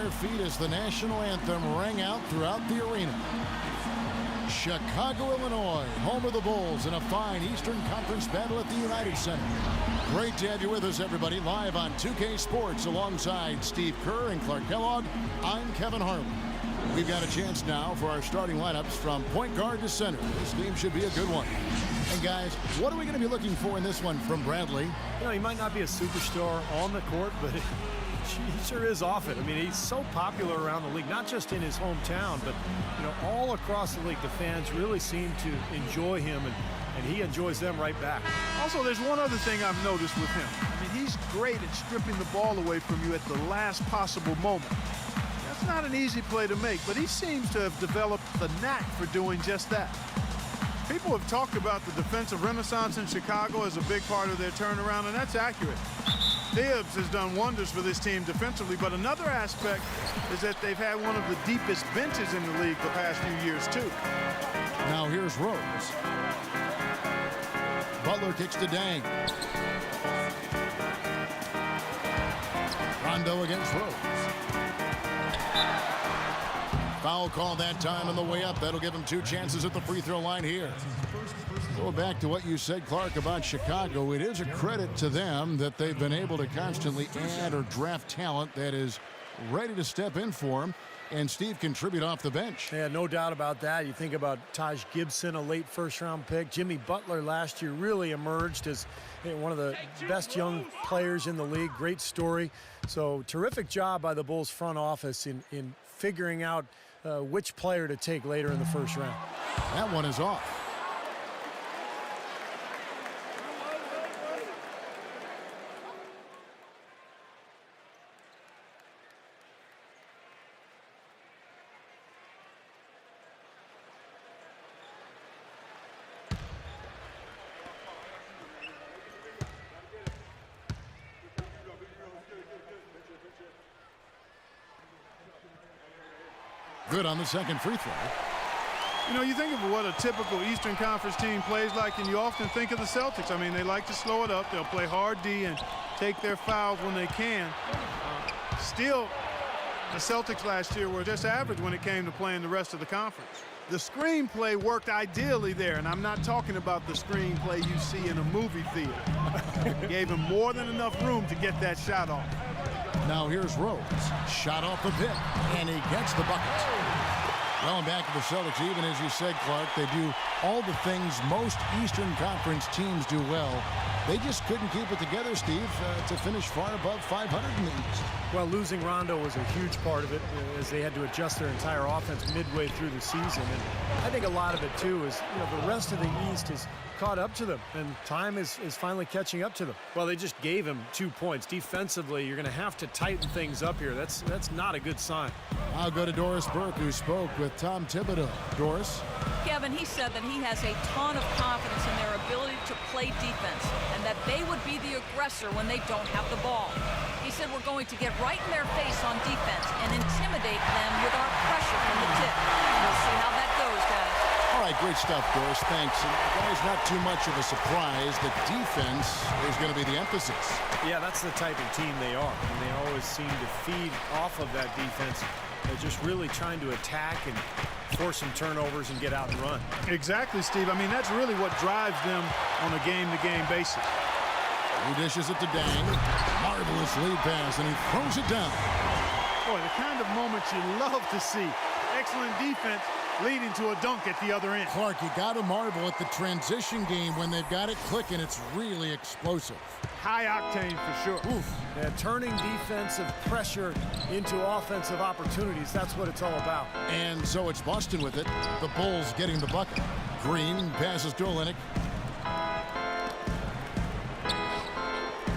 their feet as the national anthem rang out throughout the arena. Chicago, Illinois, home of the Bulls in a fine Eastern Conference battle at the United Center. Great to have you with us, everybody, live on 2K Sports alongside Steve Kerr and Clark Kellogg. I'm Kevin Harlan. We've got a chance now for our starting lineups from point guard to center. This game should be a good one. And guys, what are we going to be looking for in this one from Bradley? You know, he might not be a superstar on the court, but he sure is off it. I mean, he's so popular around the league, not just in his hometown, but, you know, all across the league. The fans really seem to enjoy him, and he enjoys them right back. Also, there's one other thing I've noticed with him. I mean, he's great at stripping the ball away from you at the last possible moment. That's not an easy play to make, but he seems to have developed the knack for doing just that. People have talked about the defensive renaissance in Chicago as a big part of their turnaround, and that's accurate. Tibbs has done wonders for this team defensively, but another aspect is that they've had one of the deepest benches in the league the past few years, too. Now here's Rose. Butler kicks to Dang. Rondo against Rose. Foul call that time on the way up. That'll give him 2 chances at the free throw line here. Go back to what you said, Clark, about Chicago. It is a credit to them that they've been able to constantly add or draft talent that is ready to step in for them. And Steve contribute off the bench. Yeah, no doubt about that. You think about Taj Gibson, a late first-round pick. Jimmy Butler last year really emerged as one of the best young players in the league. Great story. So terrific job by the Bulls front office in figuring out which player to take later in the first round. That one is off. Good on the second free throw. You know, you think of what a typical Eastern Conference team plays like, and you often think of the Celtics. I mean, they like to slow it up. They'll play hard D and take their fouls when they can. Still, the Celtics last year were just average when it came to playing the rest of the conference. The screenplay worked ideally there, and I'm not talking about the screenplay you see in a movie theater. Gave him more than enough room to get that shot off. Now here's Rose. Shot off the pit, and he gets the bucket. Well, back to the Celtics, even as you said, Clark, they do all the things most Eastern Conference teams do well. They just couldn't keep it together, Steve, to finish far above 500 in the East. Well, losing Rondo was a huge part of it as they had to adjust their entire offense midway through the season. And I think a lot of it, too, is the rest of the East is caught up to them, and time is finally catching up to them. Well, they just gave him 2 points. Defensively, you're going to have to tighten things up here. That's not a good sign. I'll go to Doris Burke, who spoke with Tom Thibodeau. Doris? Kevin, he said that he has a ton of confidence in their ability to play defense and that they would be the aggressor when they don't have the ball. He said we're going to get right in their face on defense and intimidate them with our pressure from the tip. We'll see how that goes, guys. All right, great stuff, Doris. Thanks. And guys, not too much of a surprise that defense is going to be the emphasis. Yeah, that's the type of team they are. And they always seem to feed off of that defense. They're just really trying to attack and force some turnovers and get out and run. Exactly, Steve. I mean, that's really what drives them on a game-to-game basis. He dishes it to Dang. Marvelous lead pass, and he throws it down. Boy, the kind of moments you love to see. Excellent defense leading to a dunk at the other end. Clark, you got to marvel at the transition game when they've got it clicking. It's really explosive. High octane for sure. Oof. Yeah, turning defensive pressure into offensive opportunities. That's what it's all about. And so it's Boston with it. The Bulls getting the bucket. Green passes to Olynyk.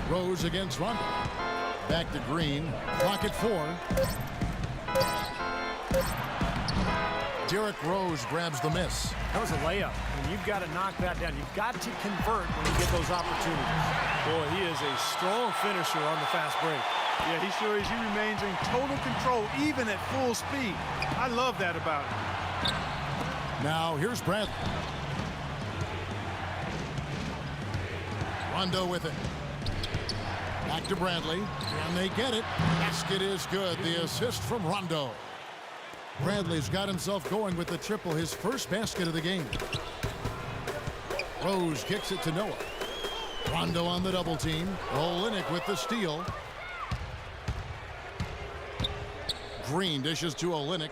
Rose against Rondo. Back to Green. Clock at 4. Derrick Rose grabs the miss. That was a layup. And you've got to knock that down. You've got to convert when you get those opportunities. Boy, he is a strong finisher on the fast break. Yeah, he sure is. He remains in total control, even at full speed. I love that about him. Now, here's Bradley. Rondo with it. Back to Bradley. And they get it. Basket is good. The assist from Rondo. Bradley's got himself going with the triple, his first basket of the game. Rose kicks it to Noah. Rondo on the double team. Olynyk with the steal. Green dishes to Olynyk.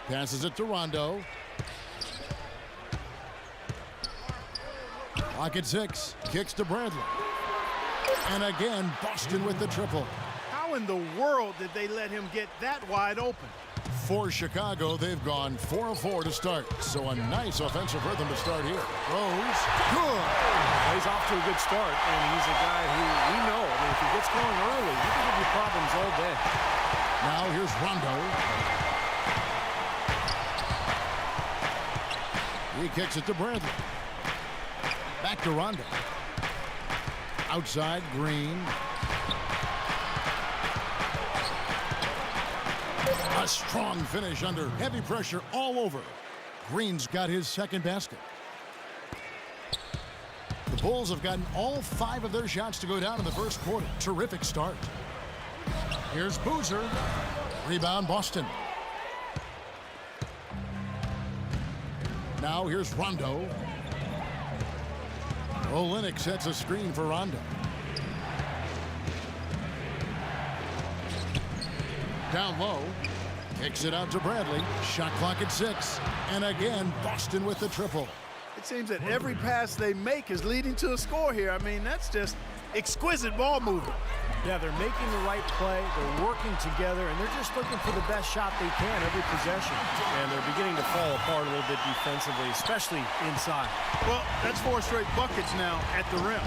Passes it to Rondo. Clock at 6. Kicks to Bradley. And again, Boston with the triple. How in the world did they let him get that wide open? For Chicago, they've gone 4 of 4 to start. So a nice offensive rhythm to start here. Rose, good. He's off to a good start, and he's a guy who we know. I mean, if he gets going early, he can give you problems all day. Now here's Rondo. He kicks it to Bradley. Back to Rondo. Outside, Green. A strong finish under heavy pressure all over. Green's got his second basket. The Bulls have gotten all 5 of their shots to go down in the first quarter. Terrific start. Here's Boozer. Rebound, Boston. Now here's Rondo. Olynyk sets a screen for Rondo. Down low. Kicks it out to Bradley. Shot clock at 6. And again, Boston with the triple. It seems that every pass they make is leading to a score here. I mean, that's just exquisite ball movement. Yeah, they're making the right play, they're working together, and they're just looking for the best shot they can every possession. And they're beginning to fall apart a little bit defensively, especially inside. Well, that's 4 straight buckets now at the rim.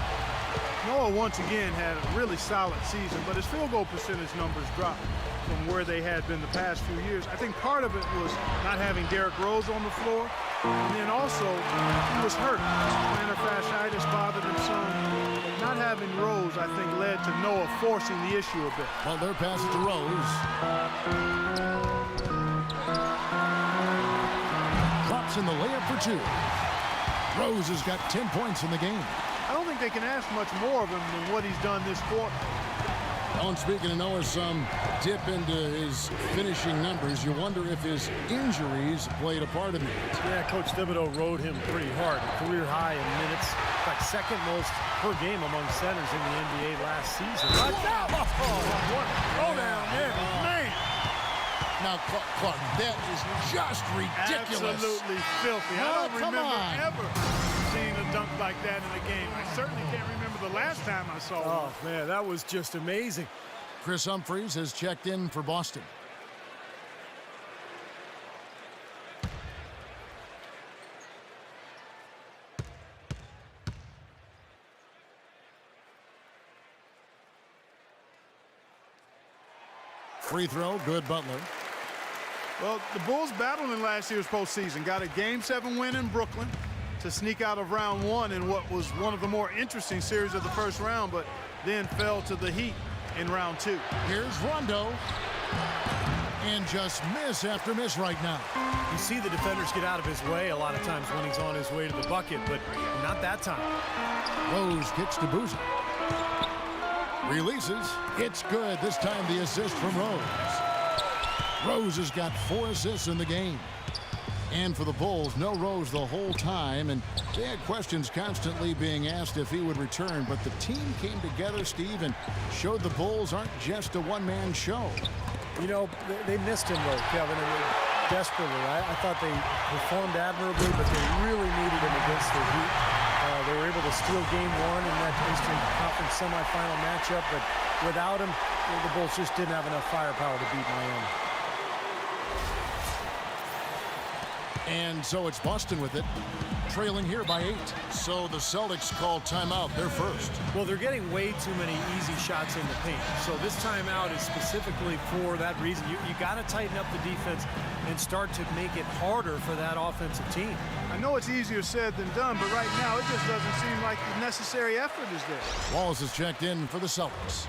Noah once again had a really solid season, but his field goal percentage numbers dropped from where they had been the past few years. I think part of it was not having Derrick Rose on the floor, and then also he was hurt. Plantar fasciitis bothered him some. Not having Rose, I think, led to Noah forcing the issue a bit. Well, their pass to Rose. Drops in the layup for 2. Rose has got 10 points in the game. I don't think they can ask much more of him than what he's done this quarter. Well, and speaking of Noah, some dip into his finishing numbers. You wonder if his injuries played a part in it. Yeah, Coach Thibodeau rode him pretty hard. Career high in minutes. In fact, second most per game among centers in the NBA last season. What down there, man. Now, Clark, that is just ridiculous. Absolutely filthy. I don't remember ever seeing a dunk like that in a game. I certainly can't remember the last time I saw one. Oh, man, that was just amazing. Chris Humphries has checked in for Boston. Free throw, good, Butler. Well, the Bulls battled in last year's postseason. Got a Game 7 win in Brooklyn to sneak out of round 1 in what was one of the more interesting series of the first round, but then fell to the Heat in round 2. Here's Rondo. And just miss after miss right now. You see the defenders get out of his way a lot of times when he's on his way to the bucket, but not that time. Rose kicks to Boozer. Releases. It's good. This time the assist from Rose. Rose has got 4 assists in the game. And for the Bulls, no Rose the whole time, and they had questions constantly being asked if he would return, but the team came together, Steve, and showed the Bulls aren't just a one-man show. You know, they missed him, though, Kevin, and desperately. I thought they performed admirably, but they really needed him against the Heat. They were able to steal Game 1 in that Eastern Conference semifinal matchup, but without him, the Bulls just didn't have enough firepower to beat Miami. And so it's Boston with it, trailing here by 8. So the Celtics call timeout, their first. Well, they're getting way too many easy shots in the paint. So this timeout is specifically for that reason. You got to tighten up the defense and start to make it harder for that offensive team. I know it's easier said than done, but right now it just doesn't seem like the necessary effort is there. Wallace is checked in for the Celtics.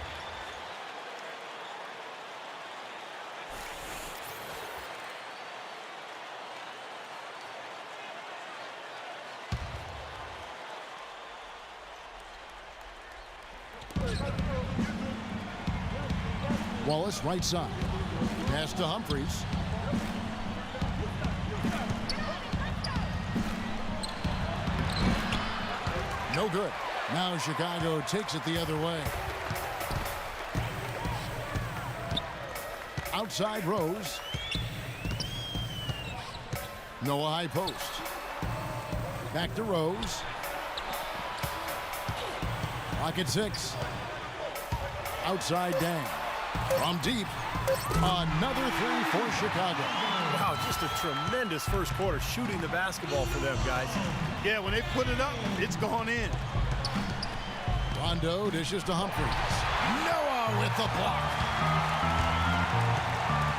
Wallace right side. Pass to Humphries. No good. Now Chicago takes it the other way. Outside Rose. Noah high post. Back to Rose. Pocket 6. Outside Dang. From deep. Another three for Chicago. Wow, just a tremendous first quarter shooting the basketball for them, guys. Yeah, when they put it up, it's gone in. Rondo dishes to Humphries. Noah with the block.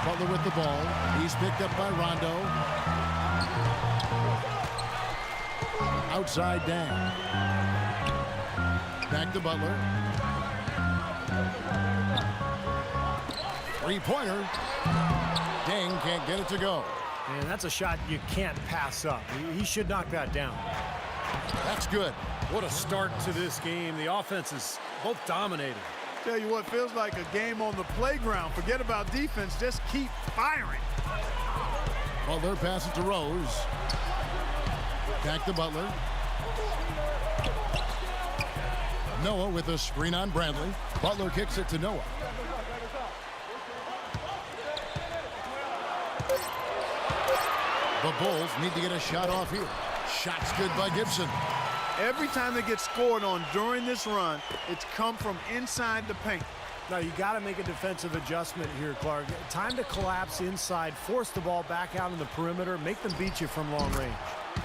Butler with the ball. He's picked up by Rondo. Outside Dang. Back to Butler. Three-pointer. Dang can't get it to go. And that's a shot you can't pass up. He should knock that down. That's good. What a start to this game. The offense is both dominating. Tell you what, feels like a game on the playground. Forget about defense, just keep firing. Butler passes to Rose. Back to Butler. Noah with a screen on Bradley. Butler kicks it to Noah. The Bulls need to get a shot off here. Shot's good by Gibson. Every time they get scored on during this run, it's come from inside the paint. Now, you got to make a defensive adjustment here, Clark. Time to collapse inside, force the ball back out in the perimeter, make them beat you from long range.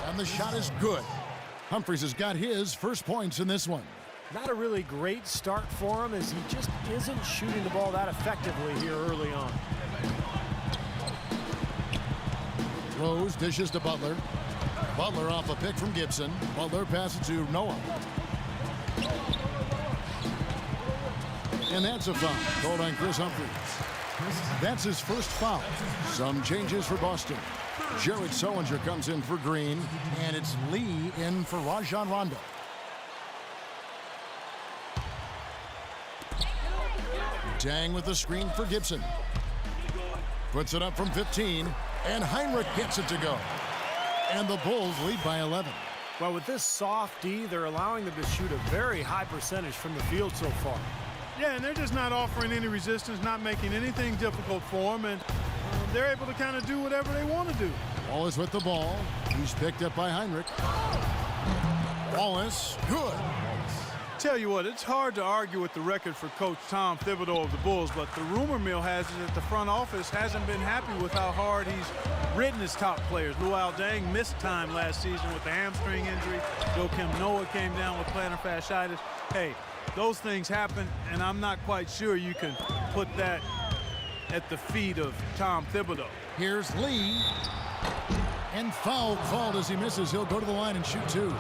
And the shot is good. Humphries has got his first points in this one. Not a really great start for him as he just isn't shooting the ball that effectively here early on. Rose dishes to Butler. Butler off a pick from Gibson. Butler passes to Noah. And that's a foul called on Chris Humphries. That's his first foul. Some changes for Boston. Jared Sullinger comes in for Green, and it's Lee in for Rajon Rondo. Dang with the screen for Gibson. Puts it up from 15, and Heinrich gets it to go. And the Bulls lead by 11. Well, with this soft D, they're allowing them to shoot a very high percentage from the field so far. Yeah, and they're just not offering any resistance, not making anything difficult for them, and they're able to kind of do whatever they want to do. Wallace with the ball. He's picked up by Heinrich. Wallace, good. Tell you what, it's hard to argue with the record for Coach Tom Thibodeau of the Bulls, but the rumor mill has it that the front office hasn't been happy with how hard he's ridden his top players. Luol Deng missed time last season with the hamstring injury. Joakim Noah came down with plantar fasciitis. Hey, those things happen, and I'm not quite sure you can put that at the feet of Tom Thibodeau. Here's Lee. And foul called as he misses. He'll go to the line and shoot two.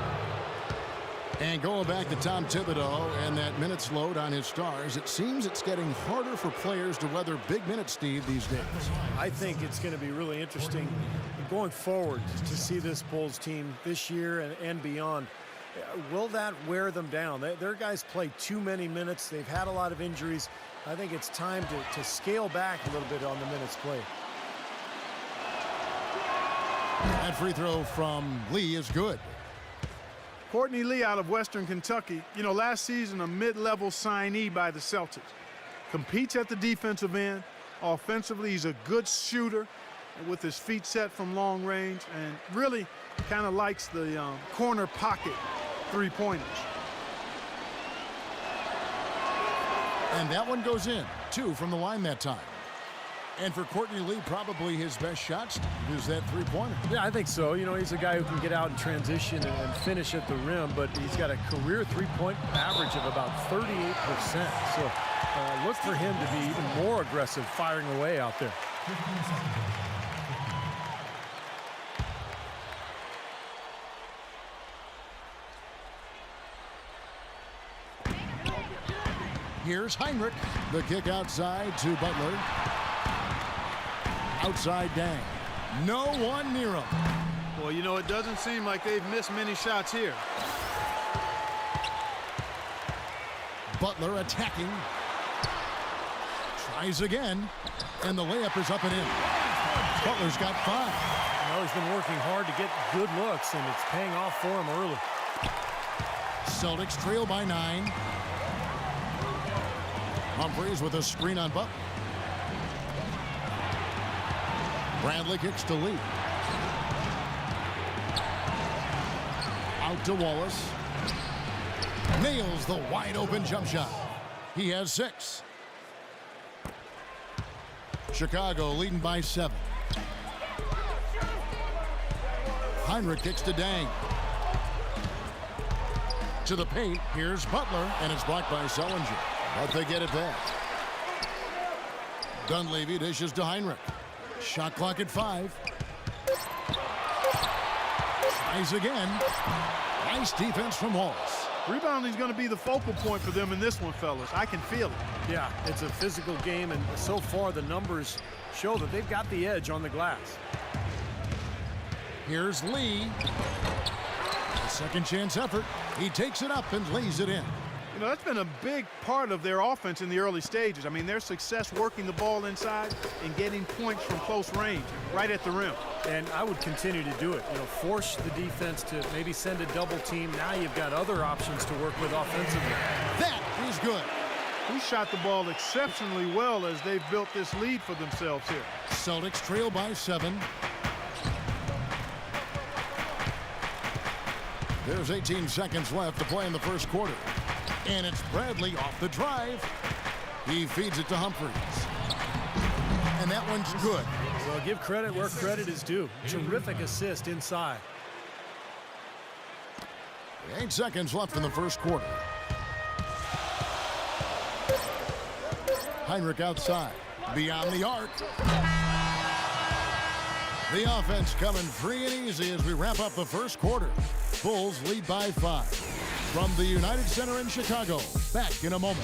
And going back to Tom Thibodeau and that minutes load on his stars, it seems it's getting harder for players to weather big minutes, Steve, these days. I think it's going to be really interesting going forward to see this Bulls team this year and beyond. Will that wear them down? Their guys play too many minutes. They've had a lot of injuries. I think it's time to scale back a little bit on the minutes played. That free throw from Lee is good. Courtney Lee out of Western Kentucky. You know, last season a mid-level signee by the Celtics. Competes at the defensive end. Offensively, he's a good shooter with his feet set from long range and really kind of likes the corner pocket three-pointers. And that one goes in. 2 from the line that time. And for Courtney Lee, probably his best shot is that three-pointer. Yeah, I think so. You know, he's a guy who can get out and transition and finish at the rim, but he's got a career three-point average of about 38%. So look for him to be even more aggressive firing away out there. Here's Heinrich. The kick outside to Butler. Outside Dang. No one near him. Well, you know, it doesn't seem like they've missed many shots here. Butler attacking. Tries again, and the layup is up and in. Butler's got 5. Well, he's been working hard to get good looks, and it's paying off for him early. Celtics trail by 9. Humphries with a screen on Butler. Bradley kicks to Lee. Out to Wallace. Nails the wide open jump shot. He has 6. Chicago leading by 7. Heinrich kicks to Dang. To the paint. Here's Butler, and it's blocked by Sullinger. But they get it back. Dunleavy dishes to Heinrich. Shot clock at 5. Tries again. Nice defense from Wallace. Rebounding is going to be the focal point for them in this one, fellas. I can feel it. Yeah, it's a physical game, and so far the numbers show that they've got the edge on the glass. Here's Lee. A second chance effort. He takes it up and lays it in. You know, that's been a big part of their offense in the early stages. I mean, their success working the ball inside and getting points from close range, right at the rim. And I would continue to do it. You know, force the defense to maybe send a double team. Now you've got other options to work with offensively. That is good. He shot the ball exceptionally well as they've built this lead for themselves here. Celtics trail by 7. There's 18 seconds left to play in the first quarter. And it's Bradley off the drive. He feeds it to Humphries. And that one's good. Well, give credit where credit is due. Terrific assist inside. 8 seconds left in the first quarter. Heinrich outside. Beyond the arc. The offense coming free and easy as we wrap up the first quarter. Bulls lead by 5. From the United Center in Chicago, back in a moment.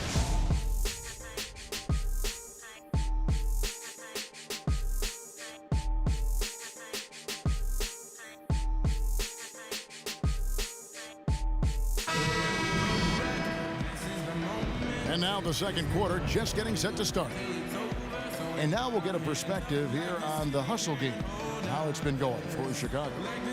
And now the second quarter just getting set to start. And now we'll get a perspective here on the hustle game, how it's been going for Chicago.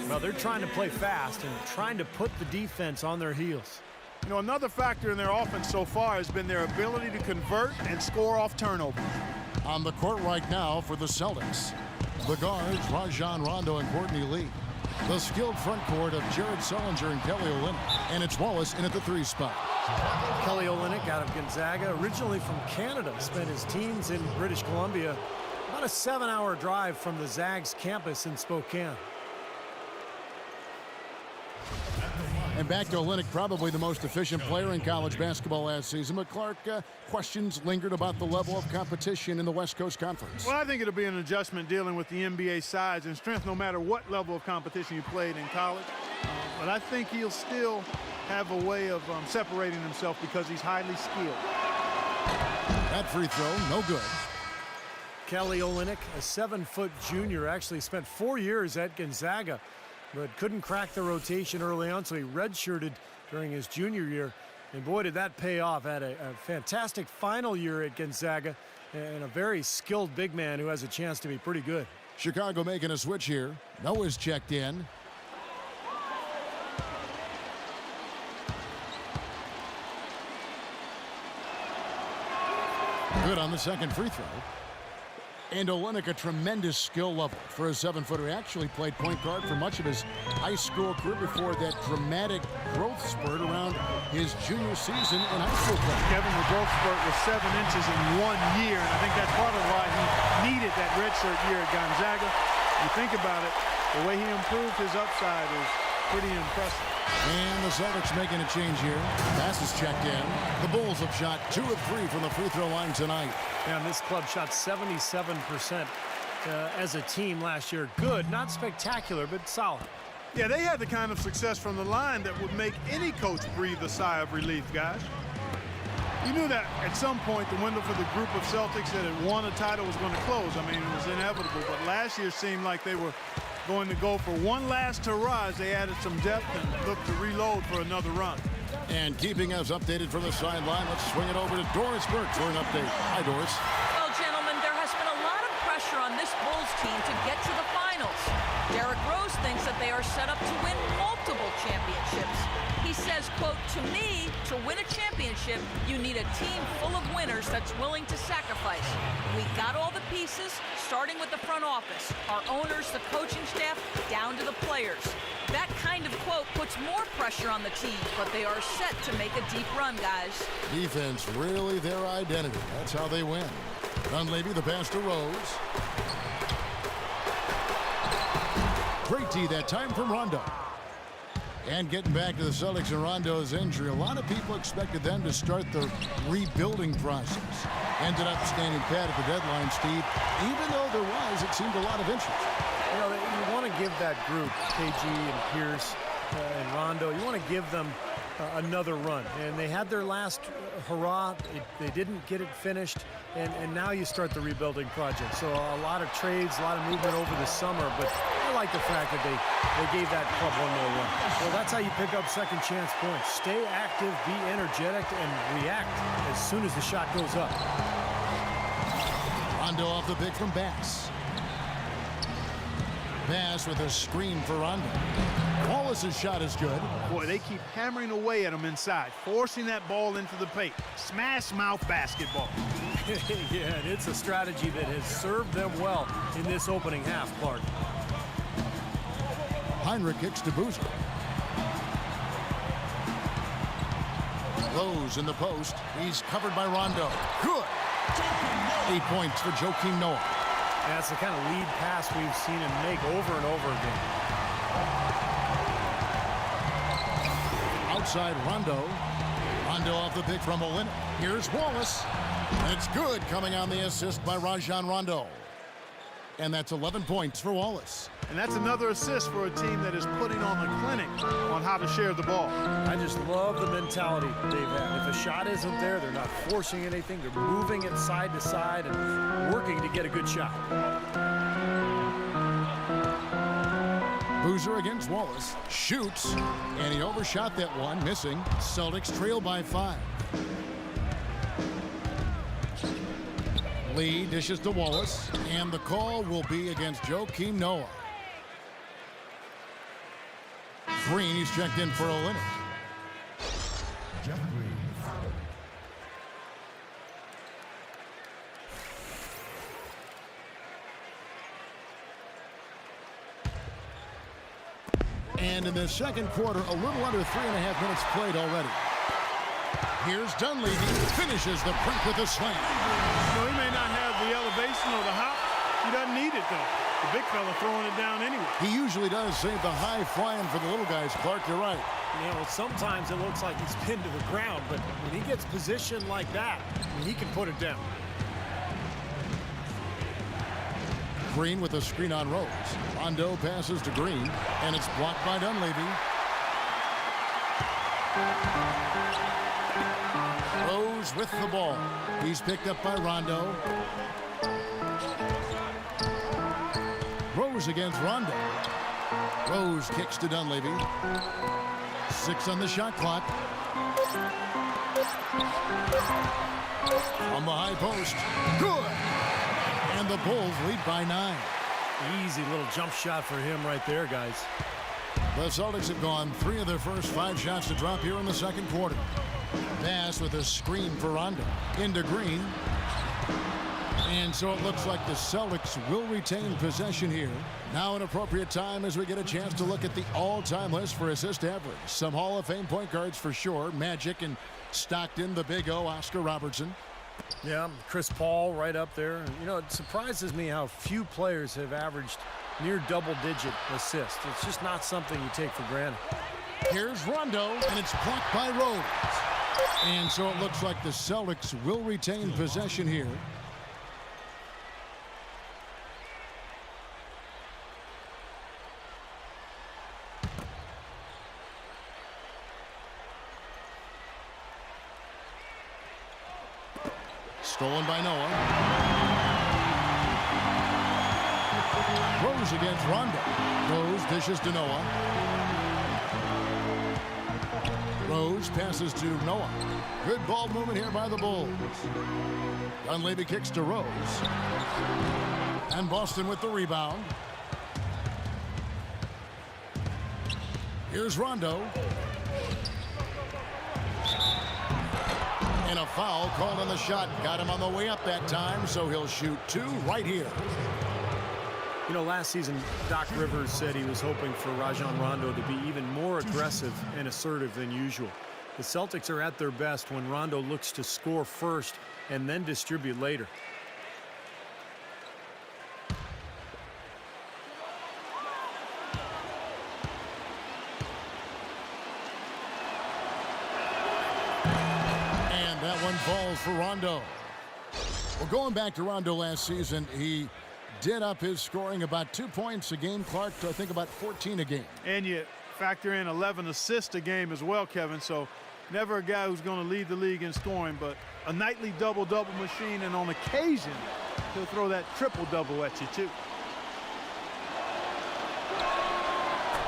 Well, they're trying to play fast and trying to put the defense on their heels. You know, another factor in their offense so far has been their ability to convert and score off turnovers. On the court right now for the Celtics, the guards, Rajon Rondo and Courtney Lee. The skilled front court of Jared Sullinger and Kelly Olynyk. And it's Wallace in at the 3 spot. Kelly Olynyk out of Gonzaga, originally from Canada, spent his teens in British Columbia. About a 7-hour drive from the Zags campus in Spokane. And back to Olynyk, probably the most efficient player in college basketball last season. But Clark, questions lingered about the level of competition in the West Coast Conference. Well, I think it'll be an adjustment dealing with the NBA size and strength no matter what level of competition you played in college. But I think he'll still have a way of separating himself because he's highly skilled. That free throw, no good. Kelly Olynyk, a 7-foot junior, actually spent 4 years at Gonzaga, but couldn't crack the rotation early on, so he redshirted during his junior year. And boy, did that pay off. Had a fantastic final year at Gonzaga and a very skilled big man who has a chance to be pretty good. Chicago making a switch here. Noah's checked in. Good on the second free throw. And Olynyk, a tremendous skill level for a 7-footer. He actually played point guard for much of his high school career before that dramatic growth spurt around his junior season in high school play. Kevin, the growth spurt was 7 inches in 1 year, and I think that's part of why he needed that redshirt year at Gonzaga. You think about it, the way he improved his upside is pretty impressive. And the Celtics making a change here. Pass is checked in. The Bulls have shot 2 of 3 from the free throw line tonight. And this club shot 77% as a team last year. Good, not spectacular, but solid. Yeah, they had the kind of success from the line that would make any coach breathe a sigh of relief, guys. You knew that at some point the window for the group of Celtics that had won a title was going to close. I mean, it was inevitable, but last year seemed like they were going to go for one last hurrah as they added some depth and looked to reload for another run. And keeping us updated from the sideline, let's swing it over to Doris Burke for an update. Hi, Doris. Well, Bulls team to get to the finals. Derrick Rose thinks that they are set up to win multiple championships. He says, quote, "To me, to win a championship, you need a team full of winners that's willing to sacrifice. We got all the pieces, starting with the front office, our owners, the coaching staff, down to the players." That kind of quote puts more pressure on the team, but they are set to make a deep run, guys. Defense really their identity. That's how they win. Dunleavy, the pass to Rose. Great D that time from Rondo. And getting back to the Celtics and Rondo's injury, a lot of people expected them to start the rebuilding process. Ended up standing pat at the deadline, Steve. Even though there was, it seemed, a lot of interest. You know, you want to give that group, KG and Pierce and Rondo, you want to give them another run. And they had their last hurrah. They didn't get it finished. And now you start the rebuilding project. So a lot of trades, a lot of movement over the summer. But I like the fact that they gave that club one more run. Well, that's how you pick up second chance points. Stay active, be energetic, and react as soon as the shot goes up. Rondo off the pick from Bass. Bass with a screen for Rondo. Wallace's shot is good. Boy, they keep hammering away at him inside, forcing that ball into the paint. Smash mouth basketball. Yeah, and it's a strategy that has served them well in this opening half, Clark. Heinrich kicks to Boozer. Rose in the post. He's covered by Rondo. Good. 8 points for Joakim Noah. That's the kind of lead pass we've seen him make over and over again. Outside Rondo. Rondo off the pick from Olynyk. Here's Wallace. And it's good, coming on the assist by Rajon Rondo. And that's 11 points for Wallace. And that's another assist for a team that is putting on a clinic on how to share the ball. I just love the mentality they've had. If a shot isn't there, they're not forcing anything. They're moving it side to side and working to get a good shot. Boozer against Wallace. Shoots. And he overshot that one, missing. Celtics trail by 5. Lee dishes to Wallace. And the call will be against Joakim Noah. Green, he's checked in for Olynyk. And in the second quarter, a little under 3.5 minutes played already. Here's Dunleavy, finishes the print with a slam. You know, he may not have the elevation or the hop. He doesn't need it, though. The big fella throwing it down anyway. He usually does save the high flying for the little guys, Clark. You're right. You know, sometimes it looks like he's pinned to the ground, but when he gets positioned like that, he can put it down. Green with a screen on Rose. Rondo passes to Green, and it's blocked by Dunleavy. Rose with the ball. He's picked up by Rondo. Rose against Rondo. Rose kicks to Dunleavy. 6 on the shot clock. From the high post. Good. And the Bulls lead by 9. Easy little jump shot for him right there, guys. The Celtics have gone 3 of their first 5 shots to drop here in the second quarter. Bass with a screen for Rondo. Into Green. And so it looks like the Celtics will retain possession here. Now an appropriate time as we get a chance to look at the all-time list for assist average. Some Hall of Fame point guards for sure. Magic and Stockton, the Big O, Oscar Robertson. Yeah, Chris Paul right up there. You know, it surprises me how few players have averaged near double-digit assists. It's just not something you take for granted. Here's Rondo, and it's blocked by Rose. And so it looks like the Celtics will retain possession here. Stolen by Noah. Rose against Rondo. Rose dishes to Noah. Rose passes to Noah. Good ball movement here by the Bulls. Dunleavy kicks to Rose. And Boston with the rebound. Here's Rondo. And a foul called on the shot. Got him on the way up that time, so he'll shoot 2 right here. You know, last season, Doc Rivers said he was hoping for Rajon Rondo to be even more aggressive and assertive than usual. The Celtics are at their best when Rondo looks to score first and then distribute later. And that one falls for Rondo. Well, going back to Rondo last season, he did up his scoring about 2 points a game, Clark, to I think about 14 a game. And you factor in 11 assists a game as well, Kevin. So never a guy who's going to lead the league in scoring, but a nightly double-double machine, and on occasion, he'll throw that triple-double at you, too.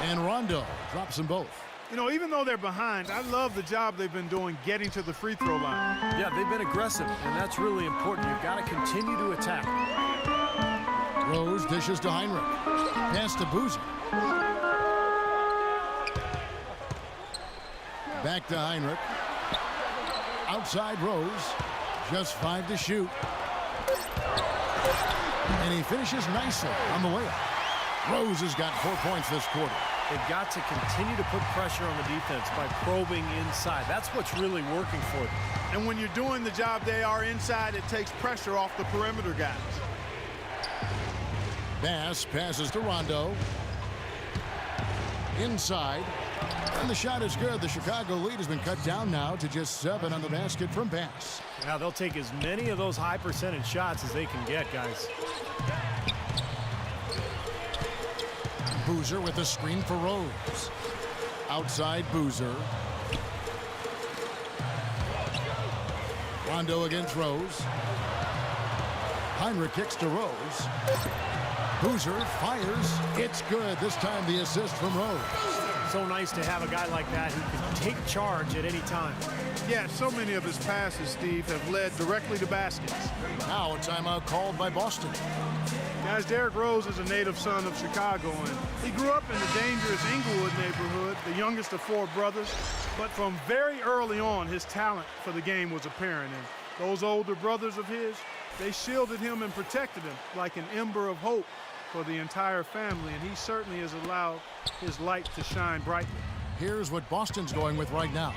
And Rondo drops them both. You know, even though they're behind, I love the job they've been doing getting to the free throw line. Yeah, they've been aggressive, and that's really important. You've got to continue to attack. Rose dishes to Heinrich. Pass to Boozer. Back to Heinrich. Outside Rose. Just 5 to shoot. And he finishes nicely on the layup. Rose has got 4 points this quarter. They've got to continue to put pressure on the defense by probing inside. That's what's really working for them. And when you're doing the job they are inside, it takes pressure off the perimeter guys. Bass passes to Rondo. Inside. And the shot is good. The Chicago lead has been cut down now to just 7 on the basket from Bass. Now they'll take as many of those high percentage shots as they can get, guys. Boozer with a screen for Rose. Outside Boozer. Rondo against Rose. Heinrich kicks to Rose. Boozer fires. It's good. This time the assist from Rose. So nice to have a guy like that who can take charge at any time. Yeah, so many of his passes, Steve, have led directly to baskets. Now a timeout called by Boston. Guys, Derrick Rose is a native son of Chicago, and he grew up in the dangerous Inglewood neighborhood, the youngest of 4 brothers. But from very early on, his talent for the game was apparent. And those older brothers of his, they shielded him and protected him like an ember of hope for the entire family, and he certainly has allowed his light to shine brightly. Here's what Boston's going with right now.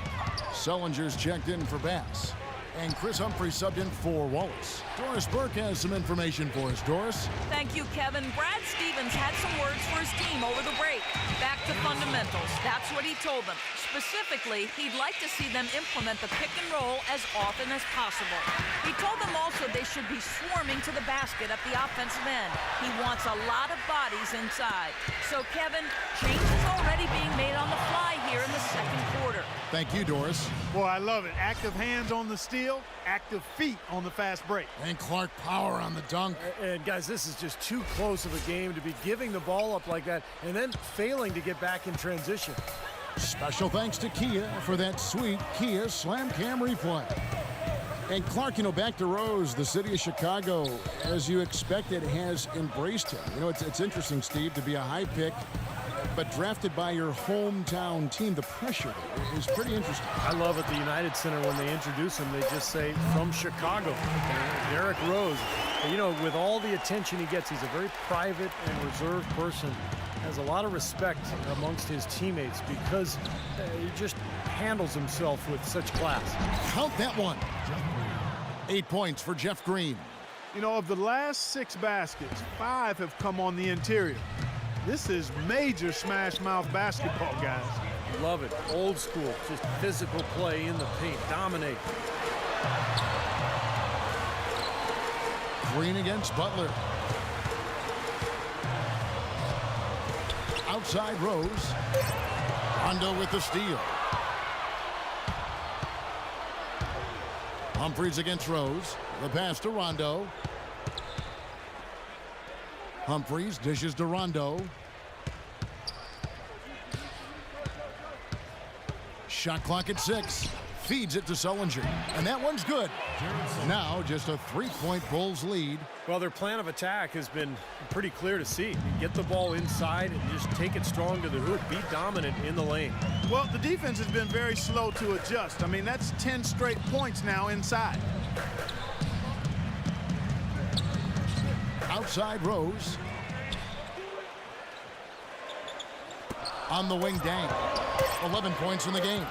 Sellinger's checked in for Bass. And Chris Humphrey subbed in for Wallace. Doris Burke has some information for us. Doris? Thank you, Kevin. Brad Stevens had some words for his team over the break. Back to fundamentals. That's what he told them. Specifically, he'd like to see them implement the pick and roll as often as possible. He told them also they should be swarming to the basket at the offensive end. He wants a lot of bodies inside. So, Kevin, changes already being made on the fly here in the second quarter. Thank you, Doris. Boy, I love it. Active hands on the steal, active feet on the fast break. And Clark power on the dunk. And guys, this is just too close of a game to be giving the ball up like that and then failing to get back in transition. Special thanks to Kia for that sweet Kia Slam Cam replay. And Clark, you know, back to Rose, the city of Chicago, as you expected, has embraced him. You know, it's interesting, Steve, to be a high pick, but drafted by your hometown team. The pressure is pretty interesting. I love at the United Center when they introduce him, they just say, from Chicago, Derrick Rose. And, you know, with all the attention he gets, he's a very private and reserved person. Has a lot of respect amongst his teammates because he just handles himself with such class. Count that one. 8 points for Jeff Green. You know, of the last 6 baskets, 5 have come on the interior. This is major smash mouth basketball, guys. Love it. Old school, just physical play in the paint. Dominate. Green against Butler. Outside Rose. Rondo with the steal. Humphries against Rose. The pass to Rondo. Humphries dishes to Rondo. Shot clock at 6. Feeds it to Sullinger. And that one's good. Now just a 3-point Bulls lead. Well, their plan of attack has been pretty clear to see. Get the ball inside and just take it strong to the hoop. Be dominant in the lane. Well, the defense has been very slow to adjust. I mean, that's 10 straight points now inside. Outside Rose. On the wing, Dang. 11 points in the game.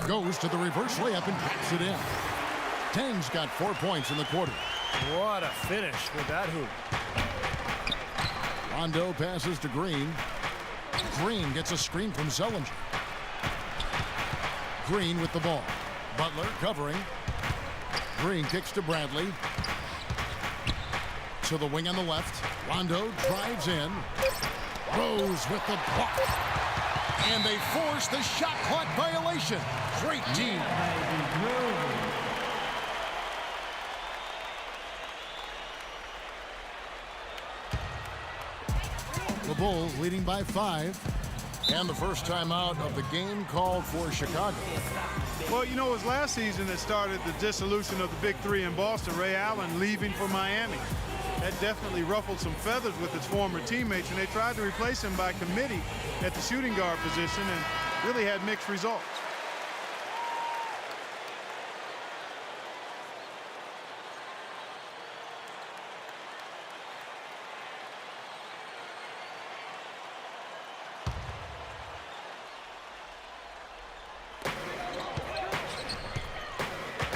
Goes to the reverse layup and taps it in. Tang's got 4 points in the quarter. What a finish with that hoop. Rondo passes to Green. Green gets a screen from Sullinger. Green with the ball. Butler covering. Green kicks to Bradley. To the wing on the left. Rondo drives in. Rose with the block. And they force the shot clock violation. Great team. The Bulls leading by 5. And the first timeout of the game called for Chicago. Well, you know, it was last season that started the dissolution of the Big Three in Boston. Ray Allen leaving for Miami. That definitely ruffled some feathers with his former teammates, and they tried to replace him by committee at the shooting guard position and really had mixed results.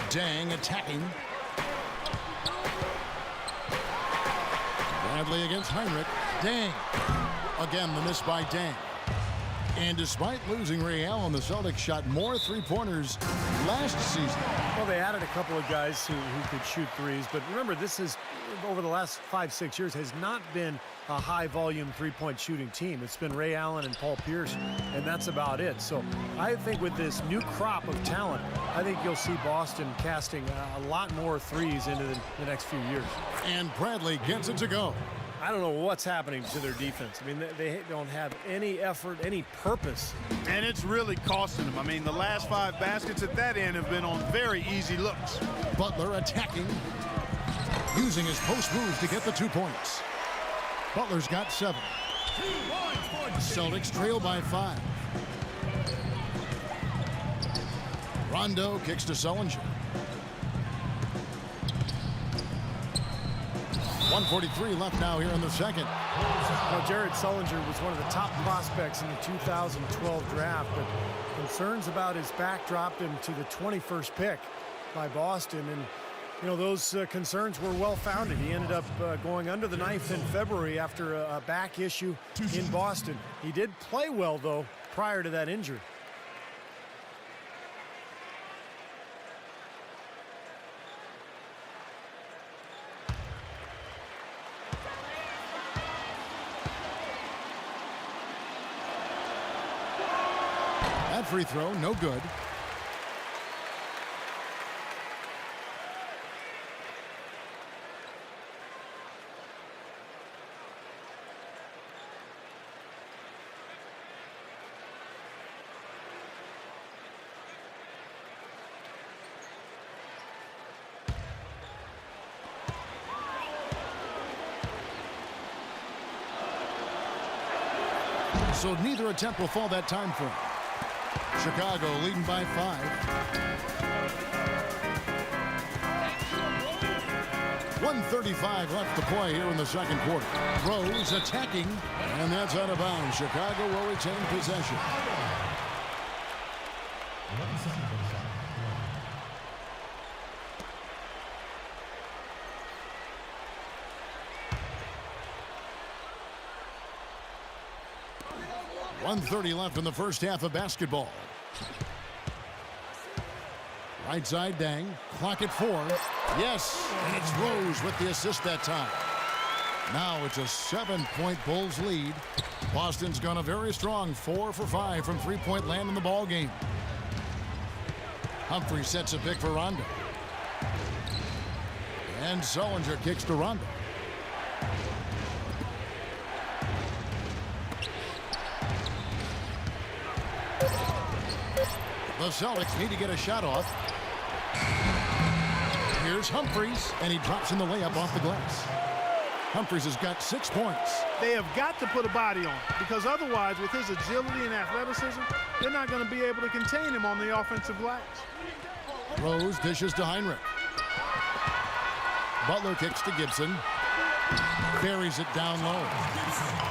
Dang attacking. Bradley against Heinrich. Dang. Again, the miss by Dang. And despite losing Ray Allen, the Celtics shot more three-pointers last season. Well, they added a couple of guys who could shoot threes, but remember, this is, over the last 5-6 years, has not been a high-volume three-point shooting team. It's been Ray Allen and Paul Pierce, and that's about it. So I think with this new crop of talent, I think you'll see Boston casting a lot more threes into the next few years. And Bradley gets it to go. I don't know what's happening to their defense. I mean, they don't have any effort, any purpose. And it's really costing them. I mean, the last 5 baskets at that end have been on very easy looks. Butler attacking, using his post moves to get the 2 points. Butler's got 7. Celtics trail by 5. Rondo kicks to Sullinger. 1:43 left now here in the second. Now, Jared Sullinger was one of the top prospects in the 2012 draft, but concerns about his back dropped him to the 21st pick by Boston. And, you know, those concerns were well-founded. He ended up going under the knife in February after a back issue in Boston. He did play well, though, prior to that injury. That free throw, no good. So neither attempt will fall that time frame. Chicago leading by 5. 1:35 left to play here in the second quarter. Rose attacking, and that's out of bounds. Chicago will retain possession. .130 left in the first half of basketball. Right side, Dang. Clock at 4. Yes, and it's Rose with the assist that time. Now it's a 7-point Bulls lead. Boston's gone a very strong 4 for 5 from three-point land in the ball game. Humphrey sets a pick for Rondo. And Sullinger kicks to Rondo. The Celtics need to get a shot off. Here's Humphries, and he drops in the layup off the glass. Humphries has got 6 points. They have got to put a body on because otherwise, with his agility and athleticism, they're not going to be able to contain him on the offensive glass. Rose dishes to Heinrich. Butler kicks to Gibson. Buries it down low.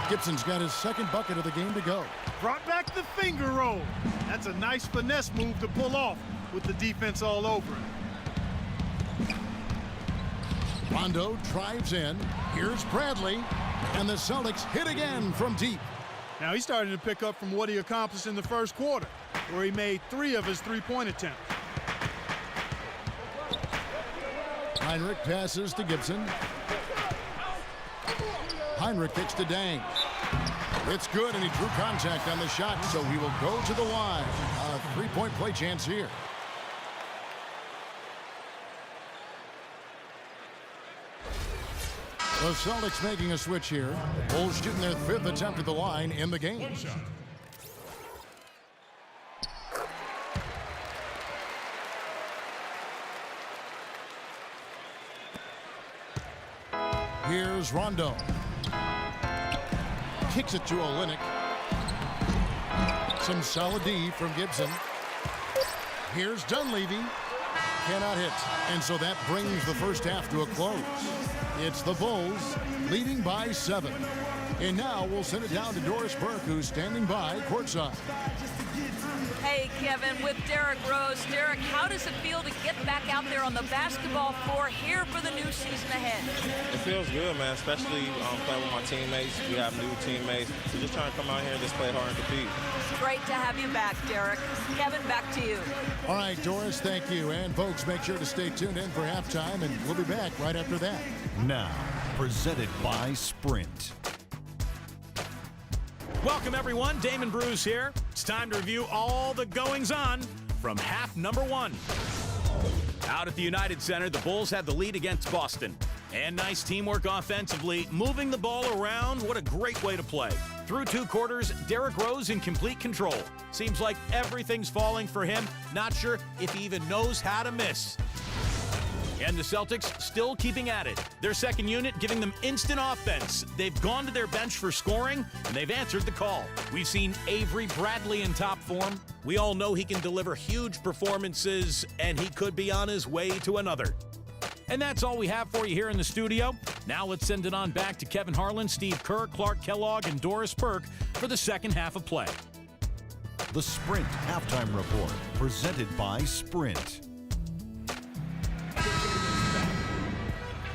Gibson's got his second bucket of the game to go. Brought back the finger roll. That's a nice finesse move to pull off with the defense all over it. Rondo drives in. Here's Bradley. And the Celtics hit again from deep. Now he's starting to pick up from what he accomplished in the first quarter, where he made 3 of his 3-point attempts. Heinrich passes to Gibson. Heinrich kicks to Dang. It's good, and he drew contact on the shot, so he will go to the line. A 3-point play chance here. The Celtics making a switch here. Bulls shooting their 5th attempt at the line in the game. Here's Rondo. Kicks it to Olynyk. Some solid D from Gibson. Here's Dunleavy. Cannot hit. And so that brings the first half to a close. It's the Bulls leading by 7. And now we'll send it down to Doris Burke, who's standing by courtside. Hey, Kevin, with Derrick Rose. Derrick, how does it feel to get back out there on the basketball floor here for the new season ahead? It feels good, man, especially playing with my teammates. We have new teammates. We're just trying to come out here and just play hard and compete. Great to have you back, Derrick. Kevin, back to you. All right, Doris, thank you. And folks, make sure to stay tuned in for halftime, and we'll be back right after that. Now, presented by Sprint. Welcome, everyone. Damon Bruce here. It's time to review all the goings-on from half number 1. Out at the United Center, the Bulls had the lead against Boston. And nice teamwork offensively, moving the ball around. What a great way to play. Through 2 quarters, Derrick Rose in complete control. Seems like everything's falling for him. Not sure if he even knows how to miss. And the Celtics still keeping at it. Their second unit giving them instant offense. They've gone to their bench for scoring, and they've answered the call. We've seen Avery Bradley in top form. We all know he can deliver huge performances, and he could be on his way to another. And that's all we have for you here in the studio. Now let's send it on back to Kevin Harlan, Steve Kerr, Clark Kellogg, and Doris Burke for the second half of play. The Sprint Halftime Report, presented by Sprint.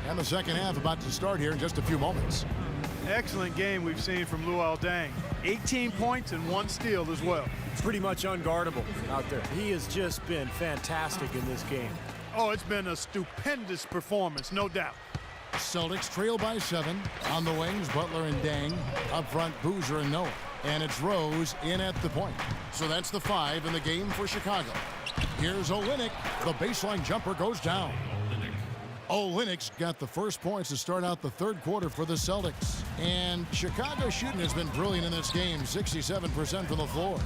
And the second half about to start here in just a few moments. Excellent game we've seen from Luol Deng. 18 points and 1 steal as well. Pretty much unguardable out there. He has just been fantastic in this game. Oh, it's been a stupendous performance, no doubt. Celtics trail by 7. On the wings, Butler and Dang. Up front, Boozer and Noah. And it's Rose in at the point. So that's the 5 in the game for Chicago. Here's Olynyk. The baseline jumper goes down. Olynyk's got the first points to start out the third quarter for the Celtics. And Chicago's shooting has been brilliant in this game, 67% from the floor.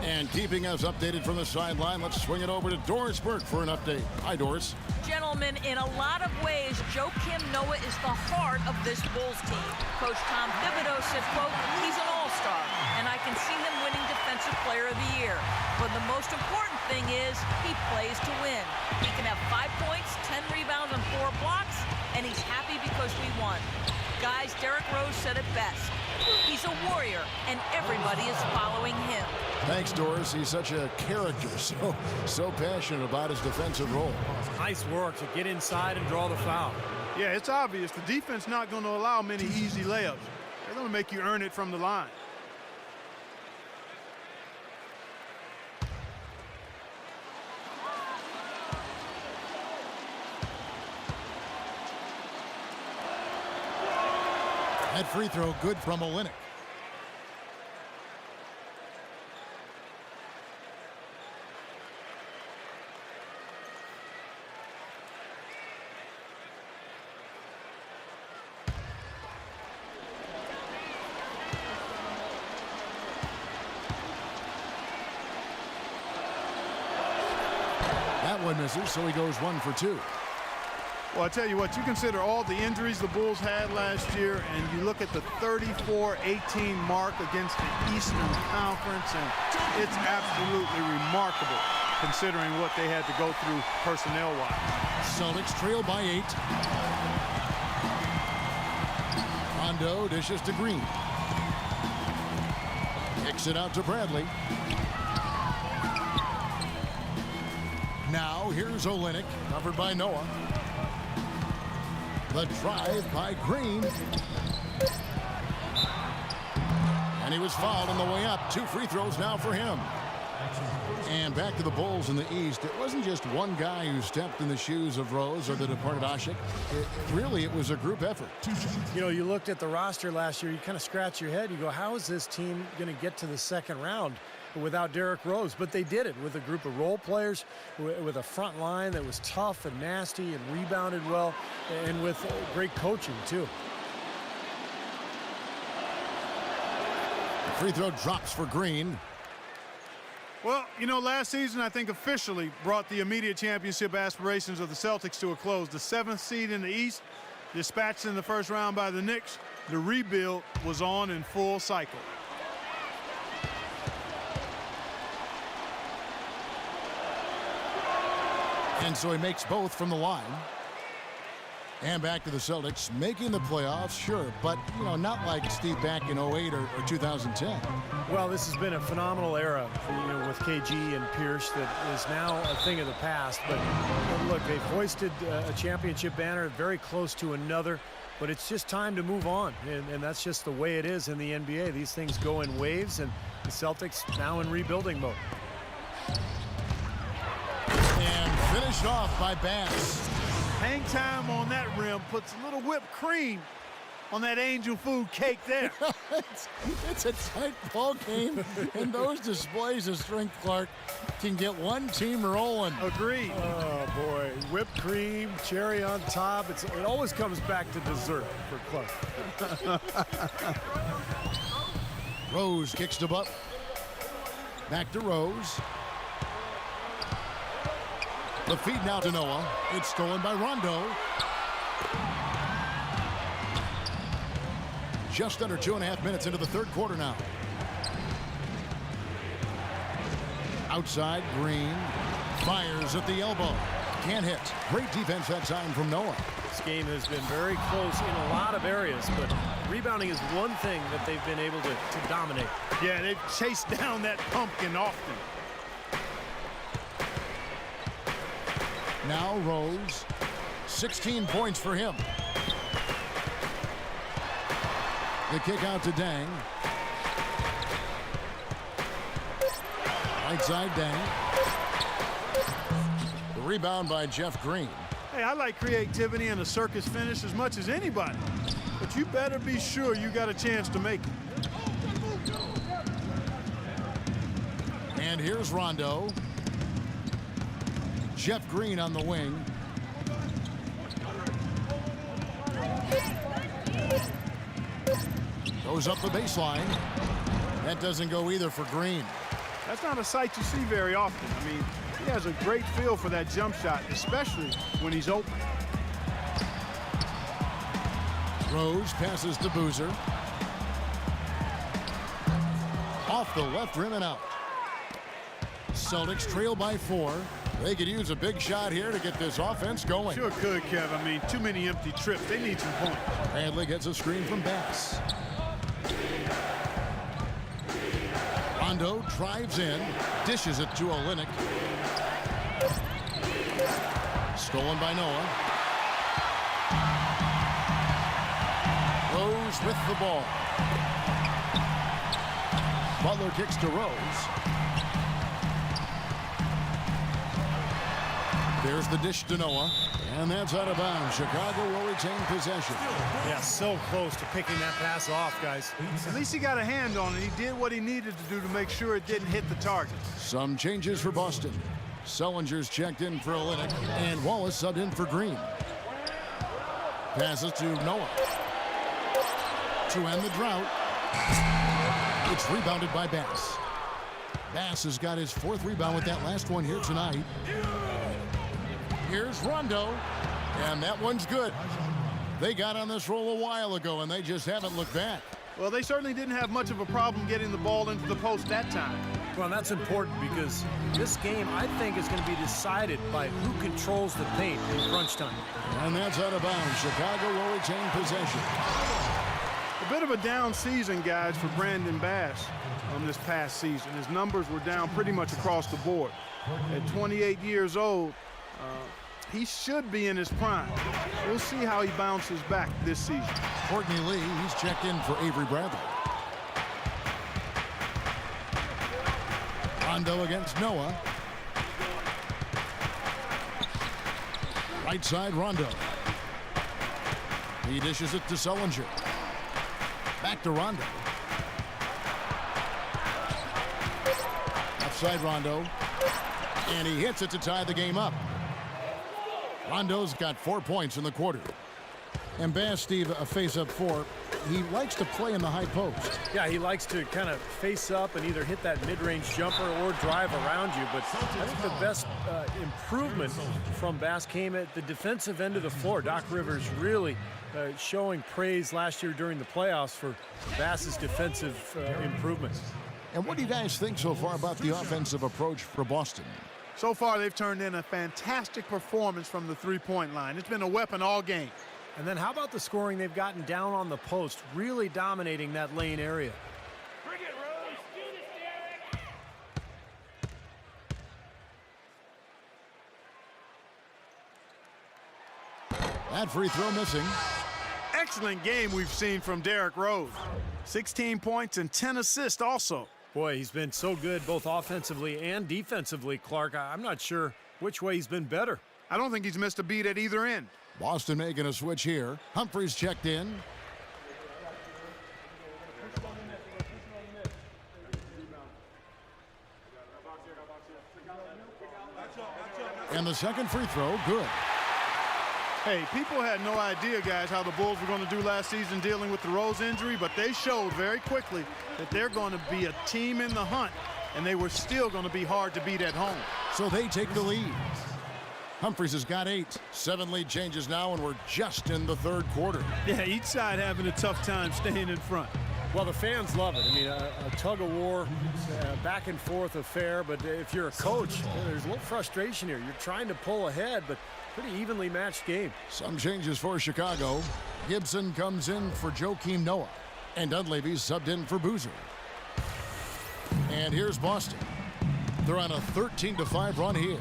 And keeping us updated from the sideline, let's swing it over to Doris Burke for an update. Hi, Doris. Gentlemen, in a lot of ways, Joakim Noah is the heart of this Bulls team. Coach Tom Thibodeau said, quote, he's an all-star, and I can see him winning Defensive Player of the Year. But the most important thing is he plays to win. He can have 5 points, 10 rebounds, and 4 blocks, and he's happy because we won. Guys, Derrick Rose said it best. He's a warrior, and everybody is following him. Thanks, Doris. He's such a character, so passionate about his defensive role. Nice work to get inside and draw the foul. Yeah, it's obvious the defense not going to allow many easy layups. They're going to make you earn it from the line. That free throw good from Olynyk. one misses, so he goes 1 for 2. Well, I tell you what, you consider all the injuries the Bulls had last year, and you look at the 34-18 mark against the Eastern Conference, and it's absolutely remarkable considering what they had to go through personnel-wise. Celtics trail by 8. Rondo dishes to Green. Kicks it out to Bradley. Now here's Olynyk, covered by Noah. The drive by Green. And he was fouled on the way up. 2 free throws now for him. And back to the Bulls in the East. It wasn't just one guy who stepped in the shoes of Rose or the departed Ashik. Really, it was a group effort. You know, you looked at the roster last year, you kind of scratch your head. You go, how is this team going to get to the second round without Derrick Rose? But they did it with a group of role players, with a front line that was tough and nasty and rebounded well, and with great coaching, too. The free throw drops for Green. Well, you know, last season, I think officially brought the immediate championship aspirations of the Celtics to a close. The 7th seed in the East, dispatched in the first round by the Knicks. The rebuild was on in full cycle. And so he makes both from the line. And back to the Celtics, making the playoffs, sure, but, you know, not like Steve back in 08 or 2010. Well, this has been a phenomenal era, with KG and Pierce that is now a thing of the past. But look, they've hoisted a championship banner, very close to another. But it's just time to move on, and that's just the way it is in the NBA. These things go in waves, and the Celtics now in rebuilding mode. And finished off by Bass. Hang time on that rim puts a little whipped cream on that angel food cake there. It's a tight ball game, and those displays of strength, Clark, can get one team rolling. Agreed. Oh, boy. Whipped cream, cherry on top. It always comes back to dessert for Clark. Rose kicks to Butler. Back to Rose. The feed now to Noah. It's stolen by Rondo. Just under 2.5 minutes into the third quarter now. Outside, Green fires at the elbow. Can't hit. Great defense that time from Noah. This game has been very close in a lot of areas, but rebounding is one thing that they've been able to dominate. Yeah, they've chased down that pumpkin often. Now Rose, 16 points for him. The kick out to Dang. Right side, Dang. The rebound by Jeff Green. Hey, I like creativity and a circus finish as much as anybody, but you better be sure you got a chance to make it. And here's Rondo. Jeff Green on the wing. Goes up the baseline. That doesn't go either for Green. That's not a sight you see very often. I mean, he has a great feel for that jump shot, especially when he's open. Rose passes to Boozer. Off the left rim and out. Celtics trail by 4. They could use a big shot here to get this offense going. Sure could, Kev. I mean, too many empty trips. They need some points. Bradley gets a screen from Bass. Rondo drives in, dishes it to Olynyk. Stolen by Noah. Rose with the ball. Butler kicks to Rose. There's the dish to Noah, and that's out of bounds. Chicago will retain possession. Yeah, so close to picking that pass off, guys. At least he got a hand on it. He did what he needed to do to make sure it didn't hit the target. Some changes for Boston. Sellinger's checked in for Olynyk, and Wallace subbed in for Green. Passes to Noah. To end the drought. It's rebounded by Bass. Bass has got his 4th rebound with that last one here tonight. Here's Rondo, and that one's good. They got on this roll a while ago, and they just haven't looked back. Well, they certainly didn't have much of a problem getting the ball into the post that time. Well, that's important because this game, I think, is going to be decided by who controls the paint in crunch time. And that's out of bounds. Chicago will retain possession. A bit of a down season, guys, for Brandon Bass this past season. His numbers were down pretty much across the board. At 28 years old, he should be in his prime. We'll see how he bounces back this season. Courtney Lee, he's checked in for Avery Bradley. Rondo against Noah. Right side, Rondo. He dishes it to Sullinger. Back to Rondo. Left side, Rondo. And he hits it to tie the game up. Rondo's got 4 points in the quarter. And Bass, Steve, a face-up 4. He likes to play in the high post. Yeah, he likes to kind of face up and either hit that mid-range jumper or drive around you. But I think the best improvement from Bass came at the defensive end of the floor. Doc Rivers really showing praise last year during the playoffs for Bass's defensive improvements. And what do you guys think so far about the offensive approach for Boston? So far, they've turned in a fantastic performance from the three-point line. It's been a weapon all game. And then how about the scoring they've gotten down on the post, really dominating that lane area. Bring it, Rose. Do this, Derek. That free throw missing. Excellent game we've seen from Derrick Rose. 16 points and 10 assists also. Boy, he's been so good both offensively and defensively, Clark. I'm not sure which way he's been better. I don't think he's missed a beat at either end. Boston making a switch here. Humphries checked in. And the second free throw, good. Hey, people had no idea, guys, how the Bulls were going to do last season dealing with the Rose injury, but they showed very quickly that they're going to be a team in the hunt, and they were still going to be hard to beat at home. So they take the lead. Humphries has got 8. 7 lead changes now, and we're just in the third quarter. Yeah, each side having a tough time staying in front. Well, the fans love it. I mean, a tug-of-war, back and forth affair, but if you're a coach, there's a little frustration here. You're trying to pull ahead, but pretty evenly matched game. Some changes for Chicago. Gibson comes in for Joakim Noah, and Dunleavy's subbed in for Boozer. And here's Boston. They're on a 13-5 run here.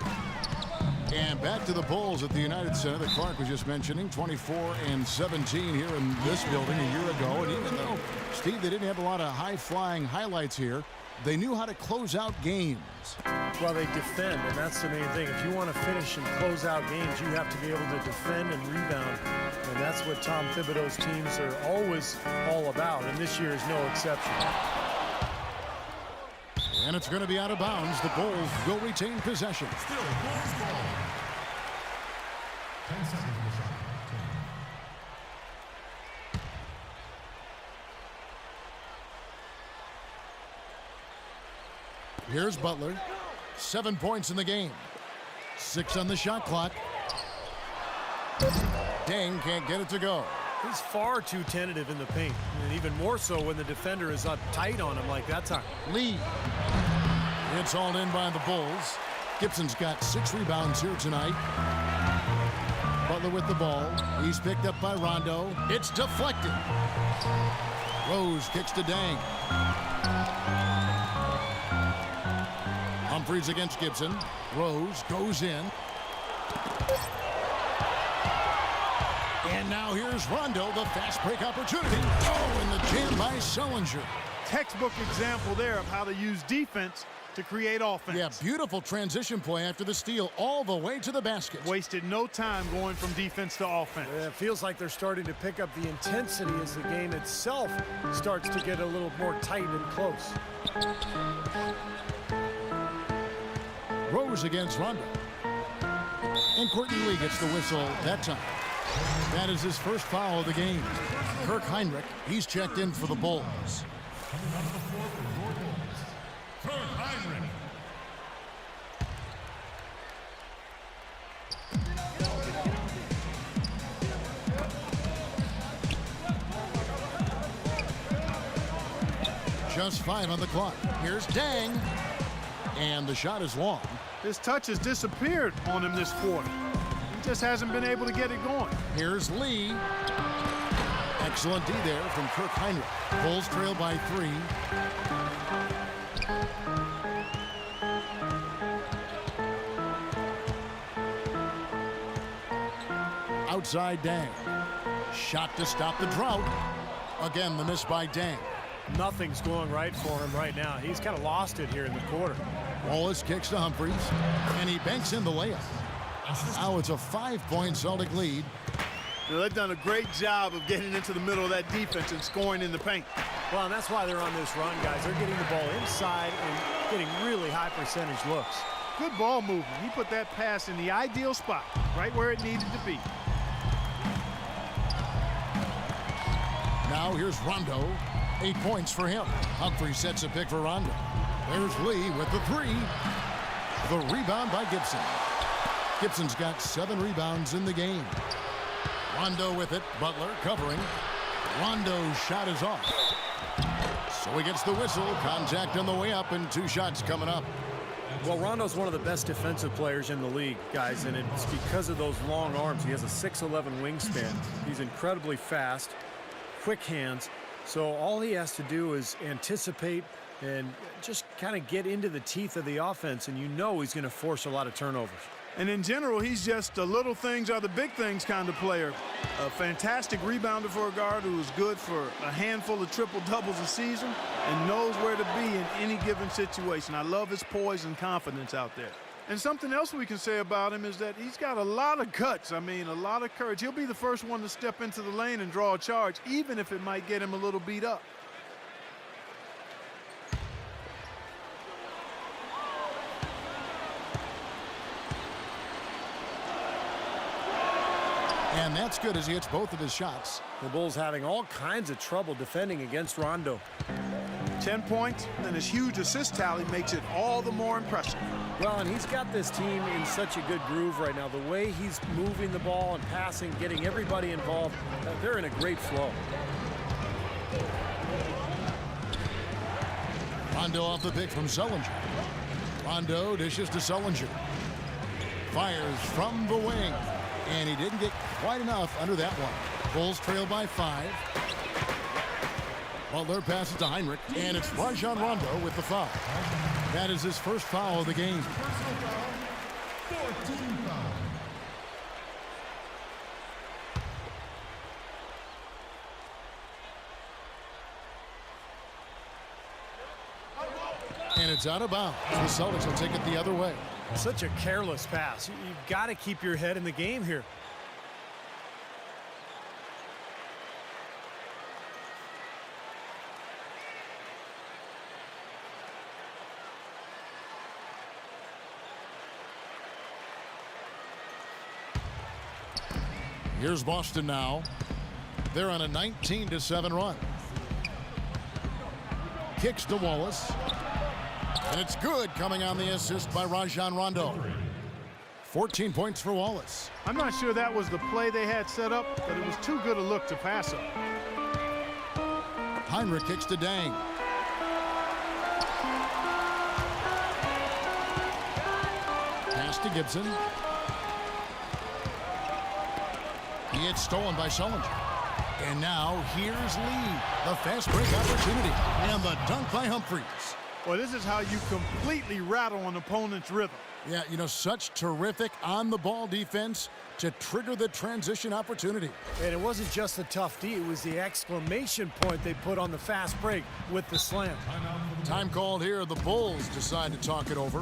And back to the Bulls at the United Center that Clark was just mentioning, 24-17 here in this building a year ago. And even though, Steve, they didn't have a lot of high-flying highlights here, they knew how to close out games. Well, they defend, and that's the main thing. If you want to finish and close out games, you have to be able to defend and rebound. And that's what Tom Thibodeau's teams are always all about, and this year is no exception. And it's going to be out of bounds. The Bulls will retain possession. Still, Bulls ball. 10 seconds on the shot. Here's Butler. 7 points in the game. 6 on the shot clock. Dang can't get it to go. He's far too tentative in the paint, and even more so when the defender is up tight on him like that time. Lee. It's hauled in by the Bulls. Gibson's got 6 rebounds here tonight. Butler with the ball. He's picked up by Rondo. It's deflected. Rose kicks to Dang. Humphries against Gibson. Rose goes in. And now here's Rondo, the fast break opportunity. Oh, and the jam by Sullinger. Textbook example there of how to use defense to create offense. Yeah, beautiful transition play after the steal all the way to the basket. Wasted no time going from defense to offense. It feels like they're starting to pick up the intensity as the game itself starts to get a little more tight and close. Rose against Rondo. And Courtney Lee gets the whistle that time. That is his first foul of the game. Kirk Heinrich, he's checked in for the Bulls. Coming out of the floor for your Bulls, Kirk Heinrich. Just 5 on the clock. Here's Dang. And the shot is long. His touch has disappeared on him this quarter. He just hasn't been able to get it going. Here's Lee. Excellent D there from Kirk Heinrich. Bulls trail by 3. Outside Dang. Shot to stop the drought. Again, the miss by Dang. Nothing's going right for him right now. He's kind of lost it here in the quarter. Wallace kicks to Humphries, and he banks in the layup. Now it's a 5-point Celtic lead. You know, they've done a great job of getting into the middle of that defense and scoring in the paint. Well, and that's why they're on this run, guys. They're getting the ball inside and getting really high percentage looks. Good ball movement. He put that pass in the ideal spot, right where it needed to be. Now here's Rondo. 8 points for him. Humphrey sets a pick for Rondo. There's Lee with the 3. The rebound by Gibson. Gibson's got 7 rebounds in the game. Rondo with it. Butler covering. Rondo's shot is off. So he gets the whistle. Contact on the way up and 2 shots coming up. Well, Rondo's one of the best defensive players in the league, guys, and it's because of those long arms. He has a 6'11" wingspan. He's incredibly fast, quick hands. So all he has to do is anticipate and just kind of get into the teeth of the offense, and you know he's going to force a lot of turnovers. And in general, he's just the little things are the big things kind of player. A fantastic rebounder for a guard who is good for a handful of triple-doubles a season and knows where to be in any given situation. I love his poise and confidence out there. And something else we can say about him is that he's got a lot of guts. I mean, a lot of courage. He'll be the first one to step into the lane and draw a charge, even if it might get him a little beat up. And that's good as he hits both of his shots. The Bulls having all kinds of trouble defending against Rondo. 10 points and his huge assist tally makes it all the more impressive. Well, and he's got this team in such a good groove right now. The way he's moving the ball and passing, getting everybody involved, they're in a great flow. Rondo off the pick from Sullinger. Rondo dishes to Sullinger. Fires from the wing. And he didn't get quite enough under that one. Bulls trail by 5. Butler passes to Heinrich, and it's Rajon Rondo with the foul. That is his first foul of the game. Personal foul. 14 foul. And it's out of bounds. The Celtics will take it the other way. Such a careless pass. You've got to keep your head in the game here. Here's Boston now. They're on a 19-7 run. Kicks to Wallace. And it's good, coming on the assist by Rajon Rondo. 14 points for Wallace. I'm not sure that was the play they had set up, but it was too good a look to pass up. Heinrich kicks to Dang. Pass to Gibson. It's stolen by Sullinger. And now here's Lee. The fast break opportunity. And the dunk by Humphries. Well, this is how you completely rattle an opponent's rhythm. Yeah, you know, such terrific on-the-ball defense to trigger the transition opportunity. And it wasn't just the tough D, it was the exclamation point they put on the fast break with the slam. Time called here. The Bulls decide to talk it over.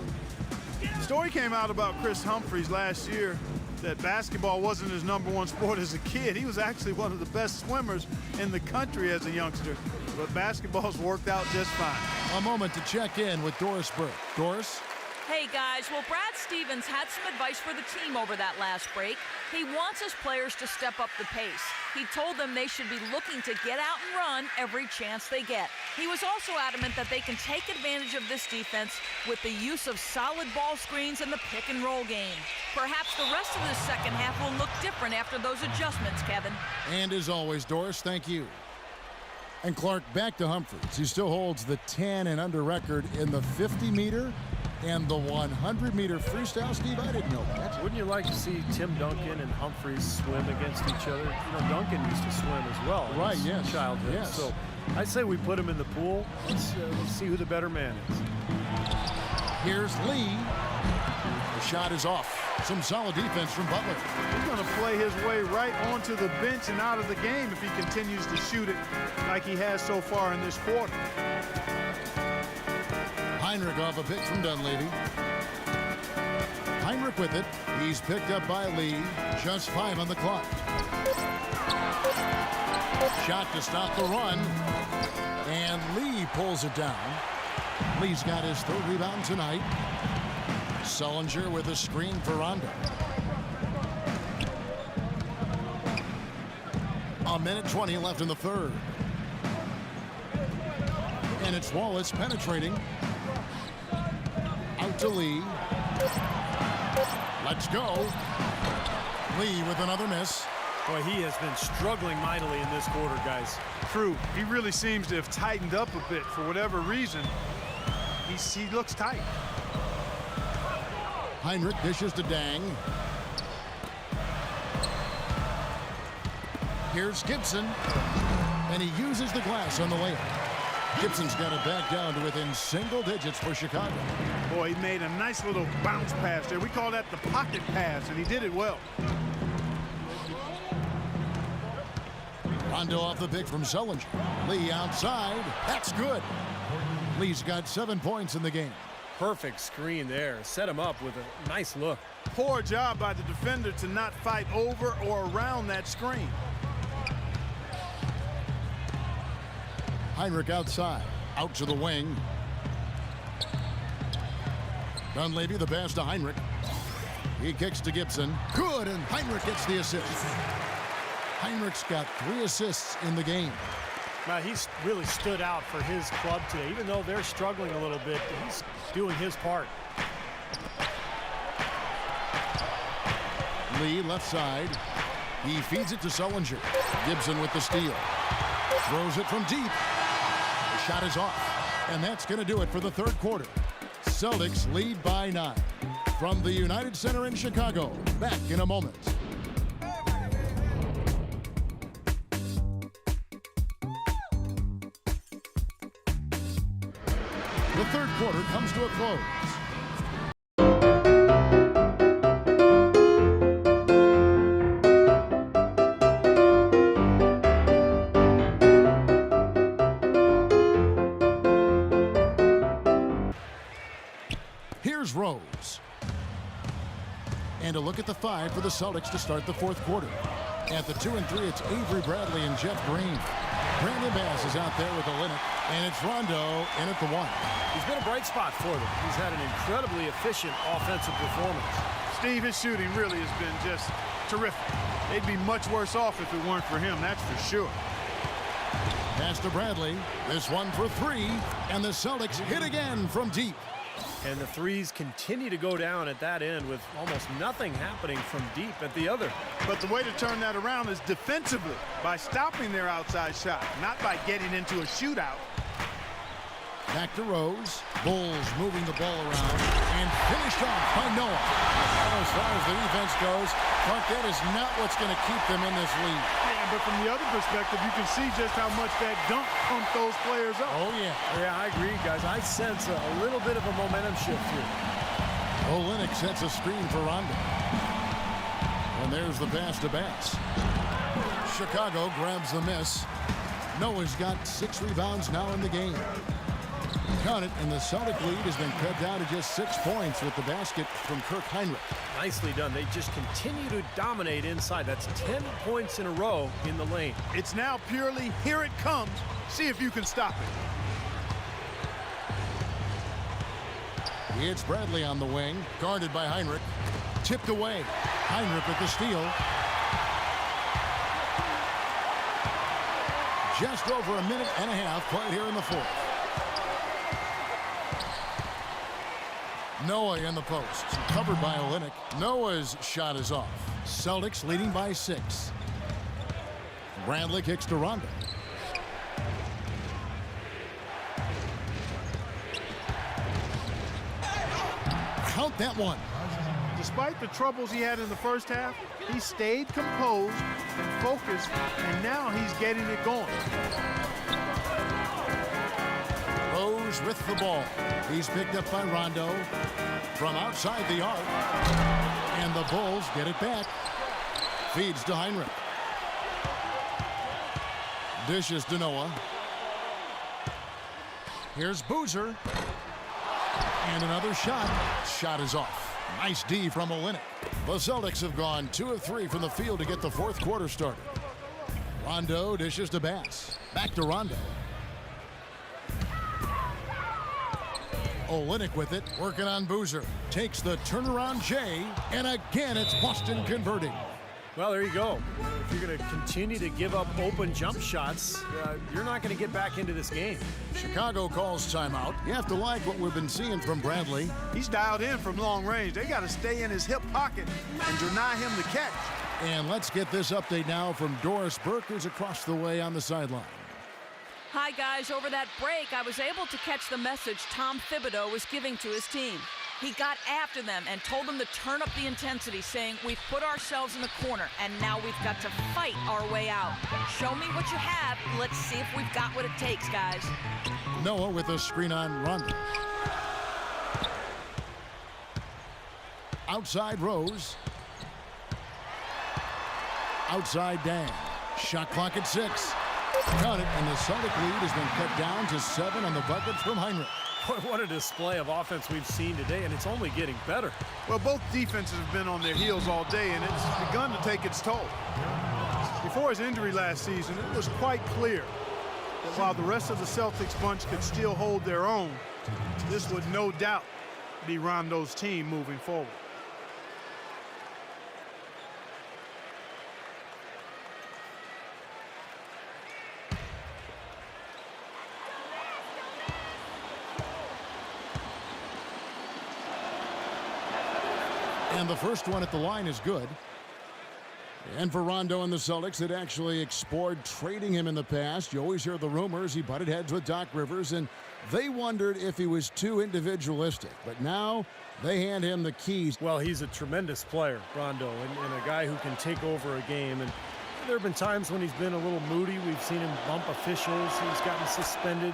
Story came out about Chris Humphries last year that basketball wasn't his #1 sport as a kid. He was actually one of the best swimmers in the country as a youngster, but basketball's worked out just fine. A moment to check in with Doris Burke. Doris? Hey guys, well, Brad Stevens had some advice for the team over that last break. He wants his players to step up the pace. He told them they should be looking to get out and run every chance they get. He was also adamant that they can take advantage of this defense with the use of solid ball screens and the pick and roll game. Perhaps the rest of the second half will look different after those adjustments, Kevin. And as always, Doris, thank you. And Clark, back to Humphries. He still holds the 10 and under record in the 50-meter and the 100-meter freestyle. Steve, I didn't know that. Wouldn't you like to see Tim Duncan and Humphries swim against each other? You know, Duncan used to swim as well. Right, in his yes. childhood. Yes. So I say we put him in the pool. Let's see who the better man is. Here's Lee. The shot is off. Some solid defense from Butler. He's going to play his way right onto the bench and out of the game if he continues to shoot it like he has so far in this quarter. Heinrich off a pick from Dunleavy. Heinrich with it. He's picked up by Lee. Just 5 on the clock. Shot to stop the run. And Lee pulls it down. Lee's got his 3rd rebound tonight. Sullinger with a screen for Rondo. A minute 20 left in the 3rd. And it's Wallace penetrating. Out to Lee. Let's go. Lee with another miss. Boy, he has been struggling mightily in this quarter, guys. True. He really seems to have tightened up a bit for whatever reason. He looks tight. Heinrich dishes to Dang. Here's Gibson. And he uses the glass on the layup. Gibson's got it back down to within single digits for Chicago. Boy, he made a nice little bounce pass there. We call that the pocket pass, and he did it well. Rondo off the pick from Sullinger. Lee outside. That's good. Lee's got 7 points in the game. Perfect screen there. Set him up with a nice look. Poor job by the defender to not fight over or around that screen. Heinrich outside. Out to the wing. Dunleavy the pass to Heinrich. He kicks to Gibson. Good, and Heinrich gets the assist. Heinrich's got 3 assists in the game. He's really stood out for his club today. Even though they're struggling a little bit, he's doing his part. Lee left side. He feeds it to Sullinger. Gibson with the steal. Throws it from deep. The shot is off. And that's going to do it for the 3rd quarter. Celtics lead by 9. From the United Center in Chicago. Back in a moment. The 3rd quarter comes to a close. Here's Rose. And a look at the 5 for the Celtics to start the 4th quarter. At the 2 and 3, it's Avery Bradley and Jeff Green. Brandon Bass is out there with the Linux, and it's Rondo in at the 1. He's been a bright spot for them. He's had an incredibly efficient offensive performance. Steve, his shooting really has been just terrific. They'd be much worse off if it weren't for him, that's for sure. Pass to Bradley. This one for 3, and the Celtics hit again from deep. And the threes continue to go down at that end with almost nothing happening from deep at the other. But the way to turn that around is defensively, by stopping their outside shot, not by getting into a shootout. Back to Rose. Bulls moving the ball around and finished off by Noah. As far as the defense goes, Clark, that is not what's going to keep them in this lead. Yeah, but from the other perspective, you can see just how much that dunk pumped those players up. Oh, yeah. Yeah, I agree, guys. I sense a little bit of a momentum shift here. Olynyk sets a screen for Rondo. And there's the pass to Bass. Chicago grabs the miss. Noah's got 6 rebounds now in the game. Count it, and the Celtic lead has been cut down to just 6 points with the basket from Kirk Heinrich. Nicely done. They just continue to dominate inside. That's 10 points in a row in the lane. It's now purely, here it comes. See if you can stop it. It's Bradley on the wing, guarded by Heinrich. Tipped away. Heinrich with the steal. Just over a minute and a half played here in the 4th. Noah in the post, covered by Olynyk. Noah's shot is off. Celtics leading by 6. Bradley kicks to Rondo. Count that one. Despite the troubles he had in the first half, he stayed composed and focused, and now he's getting it going. Rose with the ball. He's picked up by Rondo from outside the arc. And the Bulls get it back. Feeds to Heinrich. Dishes to Noah. Here's Boozer. And another shot. Shot is off. Nice D from Olynyk. The Celtics have gone 2 of 3 from the field to get the fourth quarter started. Rondo dishes to Bass. Back to Rondo. Olynyk with it, working on Boozer. Takes the turnaround J, and again it's Boston converting. Well, there you go. If you're going to continue to give up open jump shots, you're not going to get back into this game. Chicago calls timeout. You have to like what we've been seeing from Bradley. He's dialed in from long range. They got to stay in his hip pocket and deny him the catch. And let's get this update now from Doris Burke, who's across the way on the sideline. Hi, guys. Over that break, I was able to catch the message Tom Thibodeau was giving to his team. He got after them and told them to turn up the intensity, saying, we've put ourselves in the corner, and now we've got to fight our way out. Show me what you have. Let's see if we've got what it takes, guys. Noah with a screen on Rondo. Outside Rose. Outside Dan. Shot clock at 6. Got it, and the Celtic lead has been cut down to 7 on the bucket from Heinrich. What a display of offense we've seen today, and it's only getting better. Well, both defenses have been on their heels all day, and it's begun to take its toll. Before his injury last season, it was quite clear that while the rest of the Celtics bunch could still hold their own, this would no doubt be Rondo's team moving forward. And the first one at the line is good. And for Rondo and the Celtics, that actually explored trading him in the past. You always hear the rumors he butted heads with Doc Rivers, and they wondered if he was too individualistic. But now they hand him the keys. Well, he's a tremendous player, Rondo, and a guy who can take over a game. And there have been times when he's been a little moody. We've seen him bump officials. He's gotten suspended.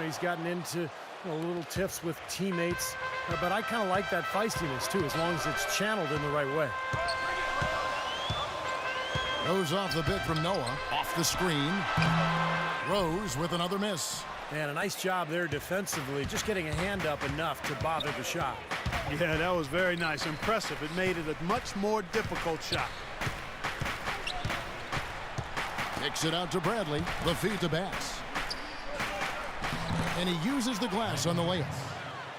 He's gotten into little tiffs with teammates. But I kind of like that feistiness, too, as long as it's channeled in the right way. Goes off the bit from Noah. Off the screen. Rose with another miss. And a nice job there defensively, just getting a hand up enough to bother the shot. Yeah, that was very nice. Impressive. It made it a much more difficult shot. Kicks it out to Bradley. The feed to Bass. And he uses the glass on the layup.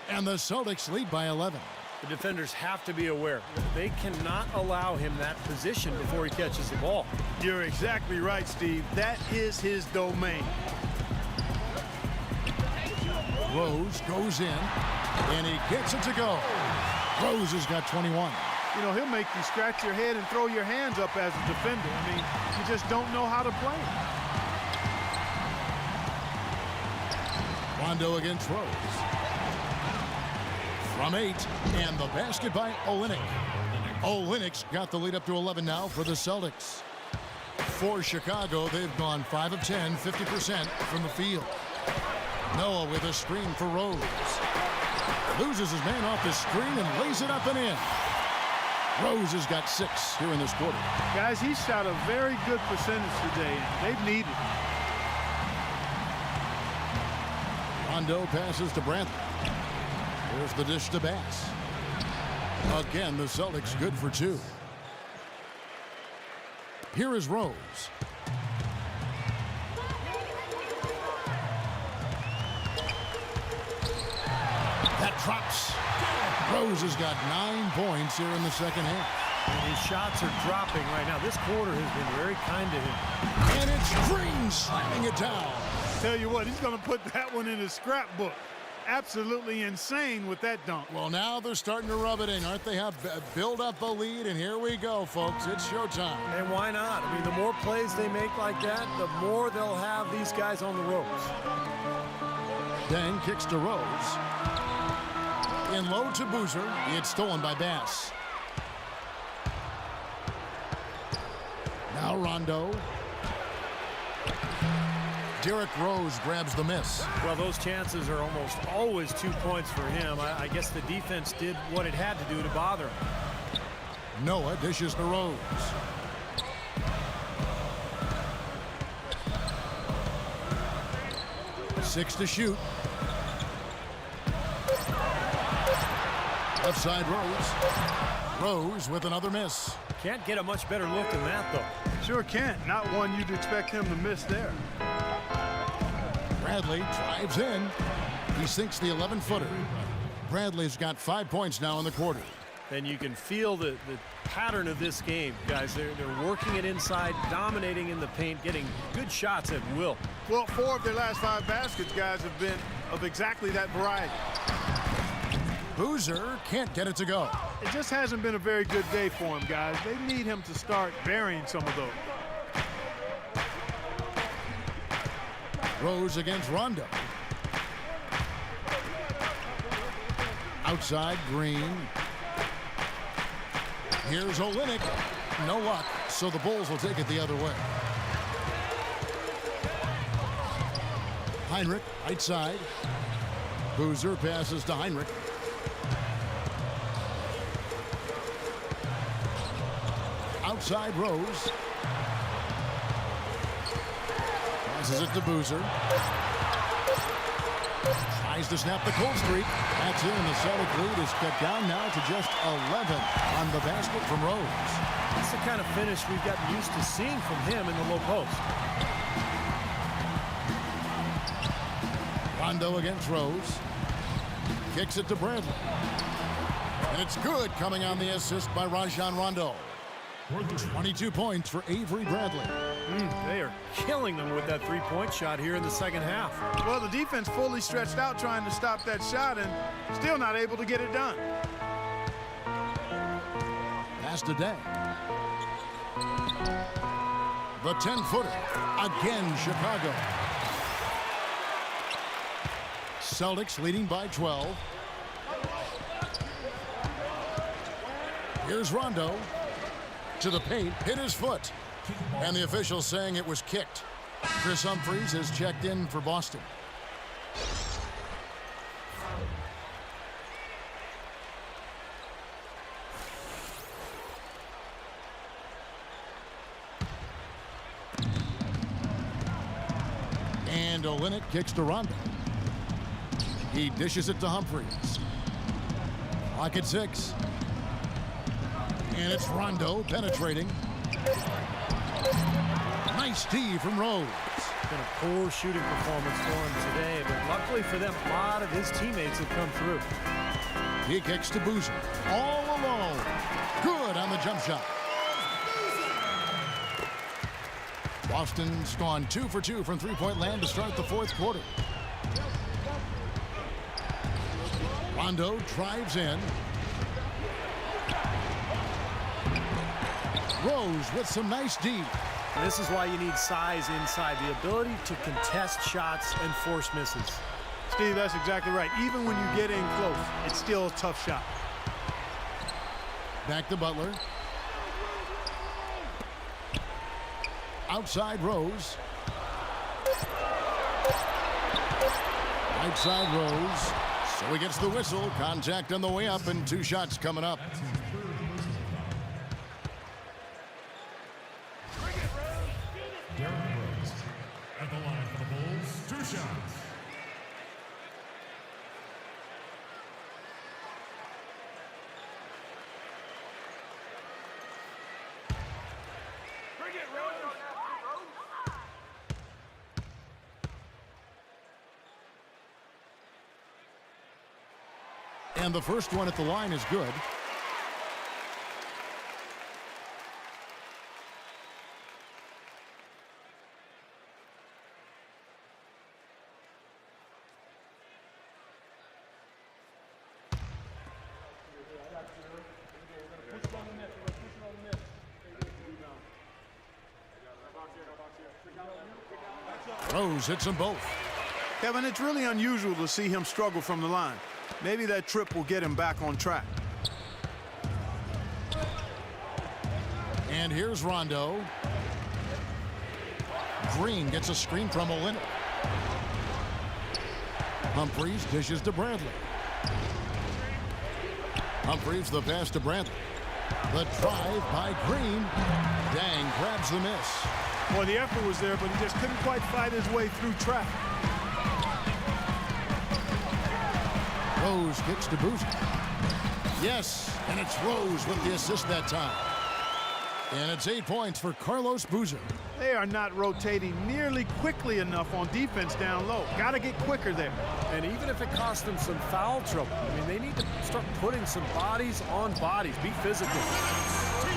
And the Celtics lead by 11. The defenders have to be aware. They cannot allow him that position before he catches the ball. You're exactly right, Steve. That is his domain. Rose goes in, and he gets it to go. Rose has got 21. You know, he'll make you scratch your head and throw your hands up as a defender. I mean, you just don't know how to play him. Rondo against Rose. From 8, and the basket by Olynyk. Olynyk's got the lead up to 11 now for the Celtics. For Chicago, they've gone 5 of 10, 50% from the field. Noah with a screen for Rose. Loses his man off the screen and lays it up and in. Rose has got 6 here in this quarter. Guys, he shot a very good percentage today, and they've needed it. Rondo passes to Bradley. Here's the dish to Bass. Again, the Celtics good for 2. Here is Rose. That drops. Rose has got 9 points here in the second half. And his shots are dropping right now. This quarter has been very kind to him. And it's Green slamming it down. Tell you what, he's going to put that one in his scrapbook. Absolutely insane with that dunk. Well, now they're starting to rub it in, aren't they? Have build up the lead, and here we go, folks. It's showtime. And why not? I mean, the more plays they make like that, the more they'll have these guys on the ropes. Then kicks to Rose. In low to Boozer. It's stolen by Bass. Now Rondo. Derrick Rose grabs the miss. Well, those chances are almost always 2 points for him. I guess the defense did what it had to do to bother him. Noah dishes to Rose. Six to shoot. Left side Rose. Rose with another miss. Can't get a much better look than that, though. Sure can't. Not one you'd expect him to miss there. Bradley drives in. He sinks the 11-footer. Bradley's got 5 points now in the quarter. And you can feel the pattern of this game, guys. They're working it inside, dominating in the paint, getting good shots at will. Well, 4 of their last 5 baskets, guys, have been of exactly that variety. Boozer can't get it to go. It just hasn't been a very good day for him, guys. They need him to start burying some of those. Rose against Rondo. Outside Green. Here's Olynyk. No luck, so the Bulls will take it the other way. Heinrich, right side. Boozer passes to Heinrich. Outside Rose. Passes it to Boozer. Tries to snap the cold streak. That's in. The Celtic lead is cut down now to just 11 on the basket from Rose. That's the kind of finish we've gotten used to seeing from him in the low post. Rondo against Rose. Kicks it to Bradley. And it's good, coming on the assist by Rajon Rondo. 22 points for Avery Bradley. They are killing them with that three-point shot here in the second half. Well, the defense fully stretched out trying to stop that shot and still not able to get it done. Pass to Day. The 10-footer. Again, Chicago. Celtics leading by 12. Here's Rondo. To the paint, hit his foot. And the official saying it was kicked. Chris Humphries has checked in for Boston. And Olynyk kicks to Rondo. He dishes it to Humphries. Clock at 6. And it's Rondo penetrating. Nice D from Rose. Been a poor shooting performance for him today, but luckily for them, a lot of his teammates have come through. He kicks to Boozer. All alone. Good on the jump shot. Boston's gone 2 for 2 from three-point land to start the fourth quarter. Rondo drives in. Rose with some nice D. And this is why you need size inside, the ability to contest shots and force misses. Steve, that's exactly right. Even when you get in close, it's still a tough shot. Back to Butler. Outside Rose. Right side Rose. So he gets the whistle. Contact on the way up and 2 shots coming up. At the line for the Bulls, 2 shots. And the first one at the line is good. Rose hits them both. Kevin, it's really unusual to see him struggle from the line. Maybe that trip will get him back on track. And here's Rondo. Green gets a screen from Olynyk. Humphries dishes to Bradley. Humphries the pass to Bradley. The drive by Green. Dang grabs the miss. Boy, the effort was there, but he just couldn't quite fight his way through traffic. Rose kicks to Boozer. Yes, and it's Rose with the assist that time. And it's 8 points for Carlos Boozer. They are not rotating nearly quickly enough on defense down low. Got to get quicker there. And even if it costs them some foul trouble, I mean, they need to start putting some bodies on bodies. Be physical.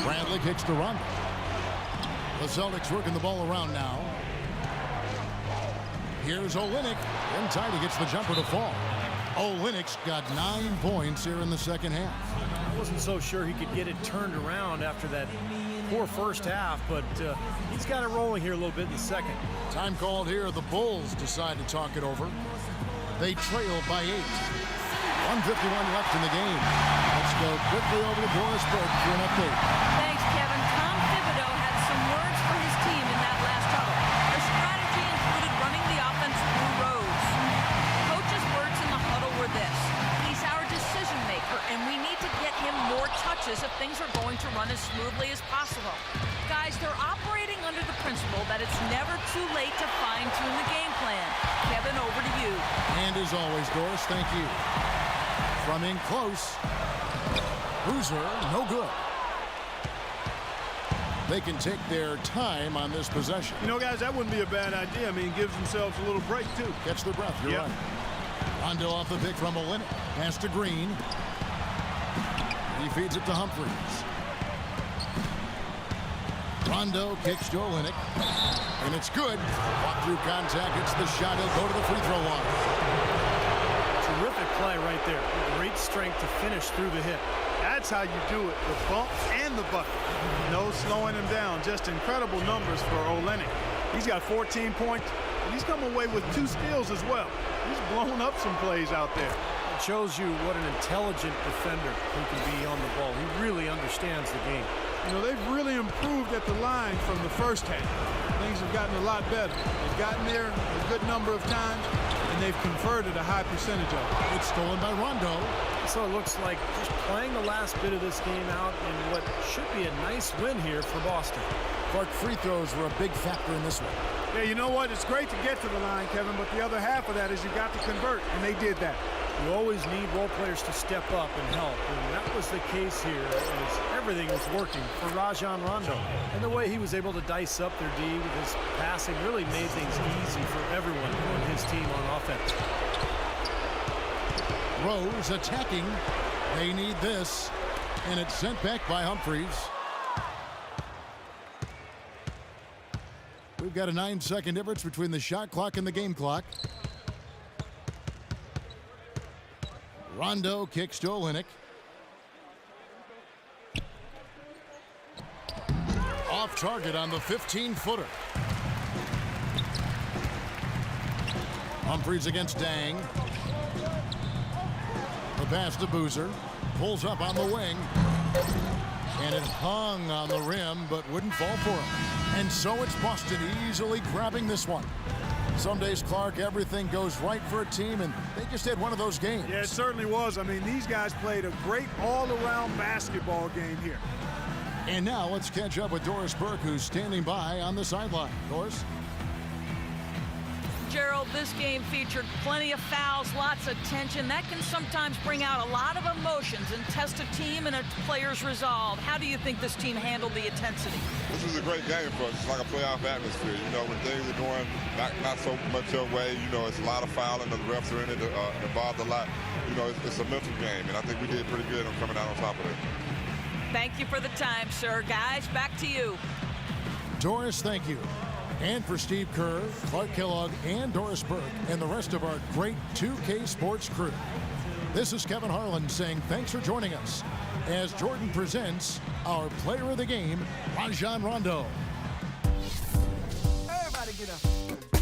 Bradley kicks to Rondo. The Celtics working the ball around now. Here's Olynyk. In tight, he gets the jumper to fall. Olynyk's got 9 points here in the second half. I wasn't so sure he could get it turned around after that poor first half, but he's got it rolling here a little bit in the second. Time called here. The Bulls decide to talk it over. They trail by 8. 1:51 left in the game. Let's go quickly over to Doris Burke for an update. Thanks, Kevin. Tom Thibodeau had some words for his team in that last huddle. Their strategy included running the offense through Rose. Coach's words in the huddle were this: he's our decision maker, and we need to get him more touches if things are going to run as smoothly as possible. Guys, they're operating under the principle that it's never too late to fine-tune the game plan. Kevin, over to you. And as always, Doris, thank you. From in close, Boozer, no good. They can take their time on this possession. You know, guys, that wouldn't be a bad idea. I mean, gives themselves a little break, too. Catch their breath, you're right. Rondo off the pick from Olynyk. Pass to Green. He feeds it to Humphries. Rondo kicks to Olynyk. And it's good. Walk through contact, hits the shot. He'll go to the free throw line. Terrific play right there. Great strength to finish through the hit. That's how you do it, the bump and the bucket. No slowing him down. Just incredible numbers for Olynyk. He's got 14 points, and he's come away with 2 steals as well. He's blown up some plays out there. It shows you what an intelligent defender he can be on the ball. He really understands the game. You know, they've really improved at the line from the first half. Things have gotten a lot better. They've gotten there a good number of times, and they've converted a high percentage of it. It's stolen by Rondo. So it looks like just playing the last bit of this game out in what should be a nice win here for Boston. Clark, free throws were a big factor in this one. Yeah, you know what? It's great to get to the line, Kevin, but the other half of that is you got to convert, and they did that. You always need role players to step up and help, and that was the case here as everything was working for Rajon Rondo. And the way he was able to dice up their D with his passing really made things easy for everyone on his team on offense. Rose attacking. They need this. And it's sent back by Humphries. We've got a 9-second difference between the shot clock and the game clock. Rondo kicks to Olynyk. Off target on the 15-footer. Humphries against Dang. The pass to Boozer. Pulls up on the wing. And it hung on the rim, but wouldn't fall for him. And so it's Boston easily grabbing this one. Some days, Clark, everything goes right for a team, and they just had one of those games. Yeah, it certainly was. I mean, these guys played a great all-around basketball game here. And now let's catch up with Doris Burke, who's standing by on the sideline. Doris? Gerald, this game featured plenty of fouls, lots of tension. That can sometimes bring out a lot of emotions and test a team and a player's resolve. How do you think this team handled the intensity? This was a great game for us. It's like a playoff atmosphere. You know, when things are going not so much your way, you know, it's a lot of fouling. The refs are in it involved a lot. You know, it's a mental game, and I think we did pretty good on coming out on top of it. Thank you for the time, sir. Guys, back to you. Doris, thank you. And for Steve Kerr, Clark Kellogg, and Doris Burke, and the rest of our great 2K Sports crew. This is Kevin Harlan saying thanks for joining us as Jordan presents our player of the game, Rajon Rondo. Everybody get up.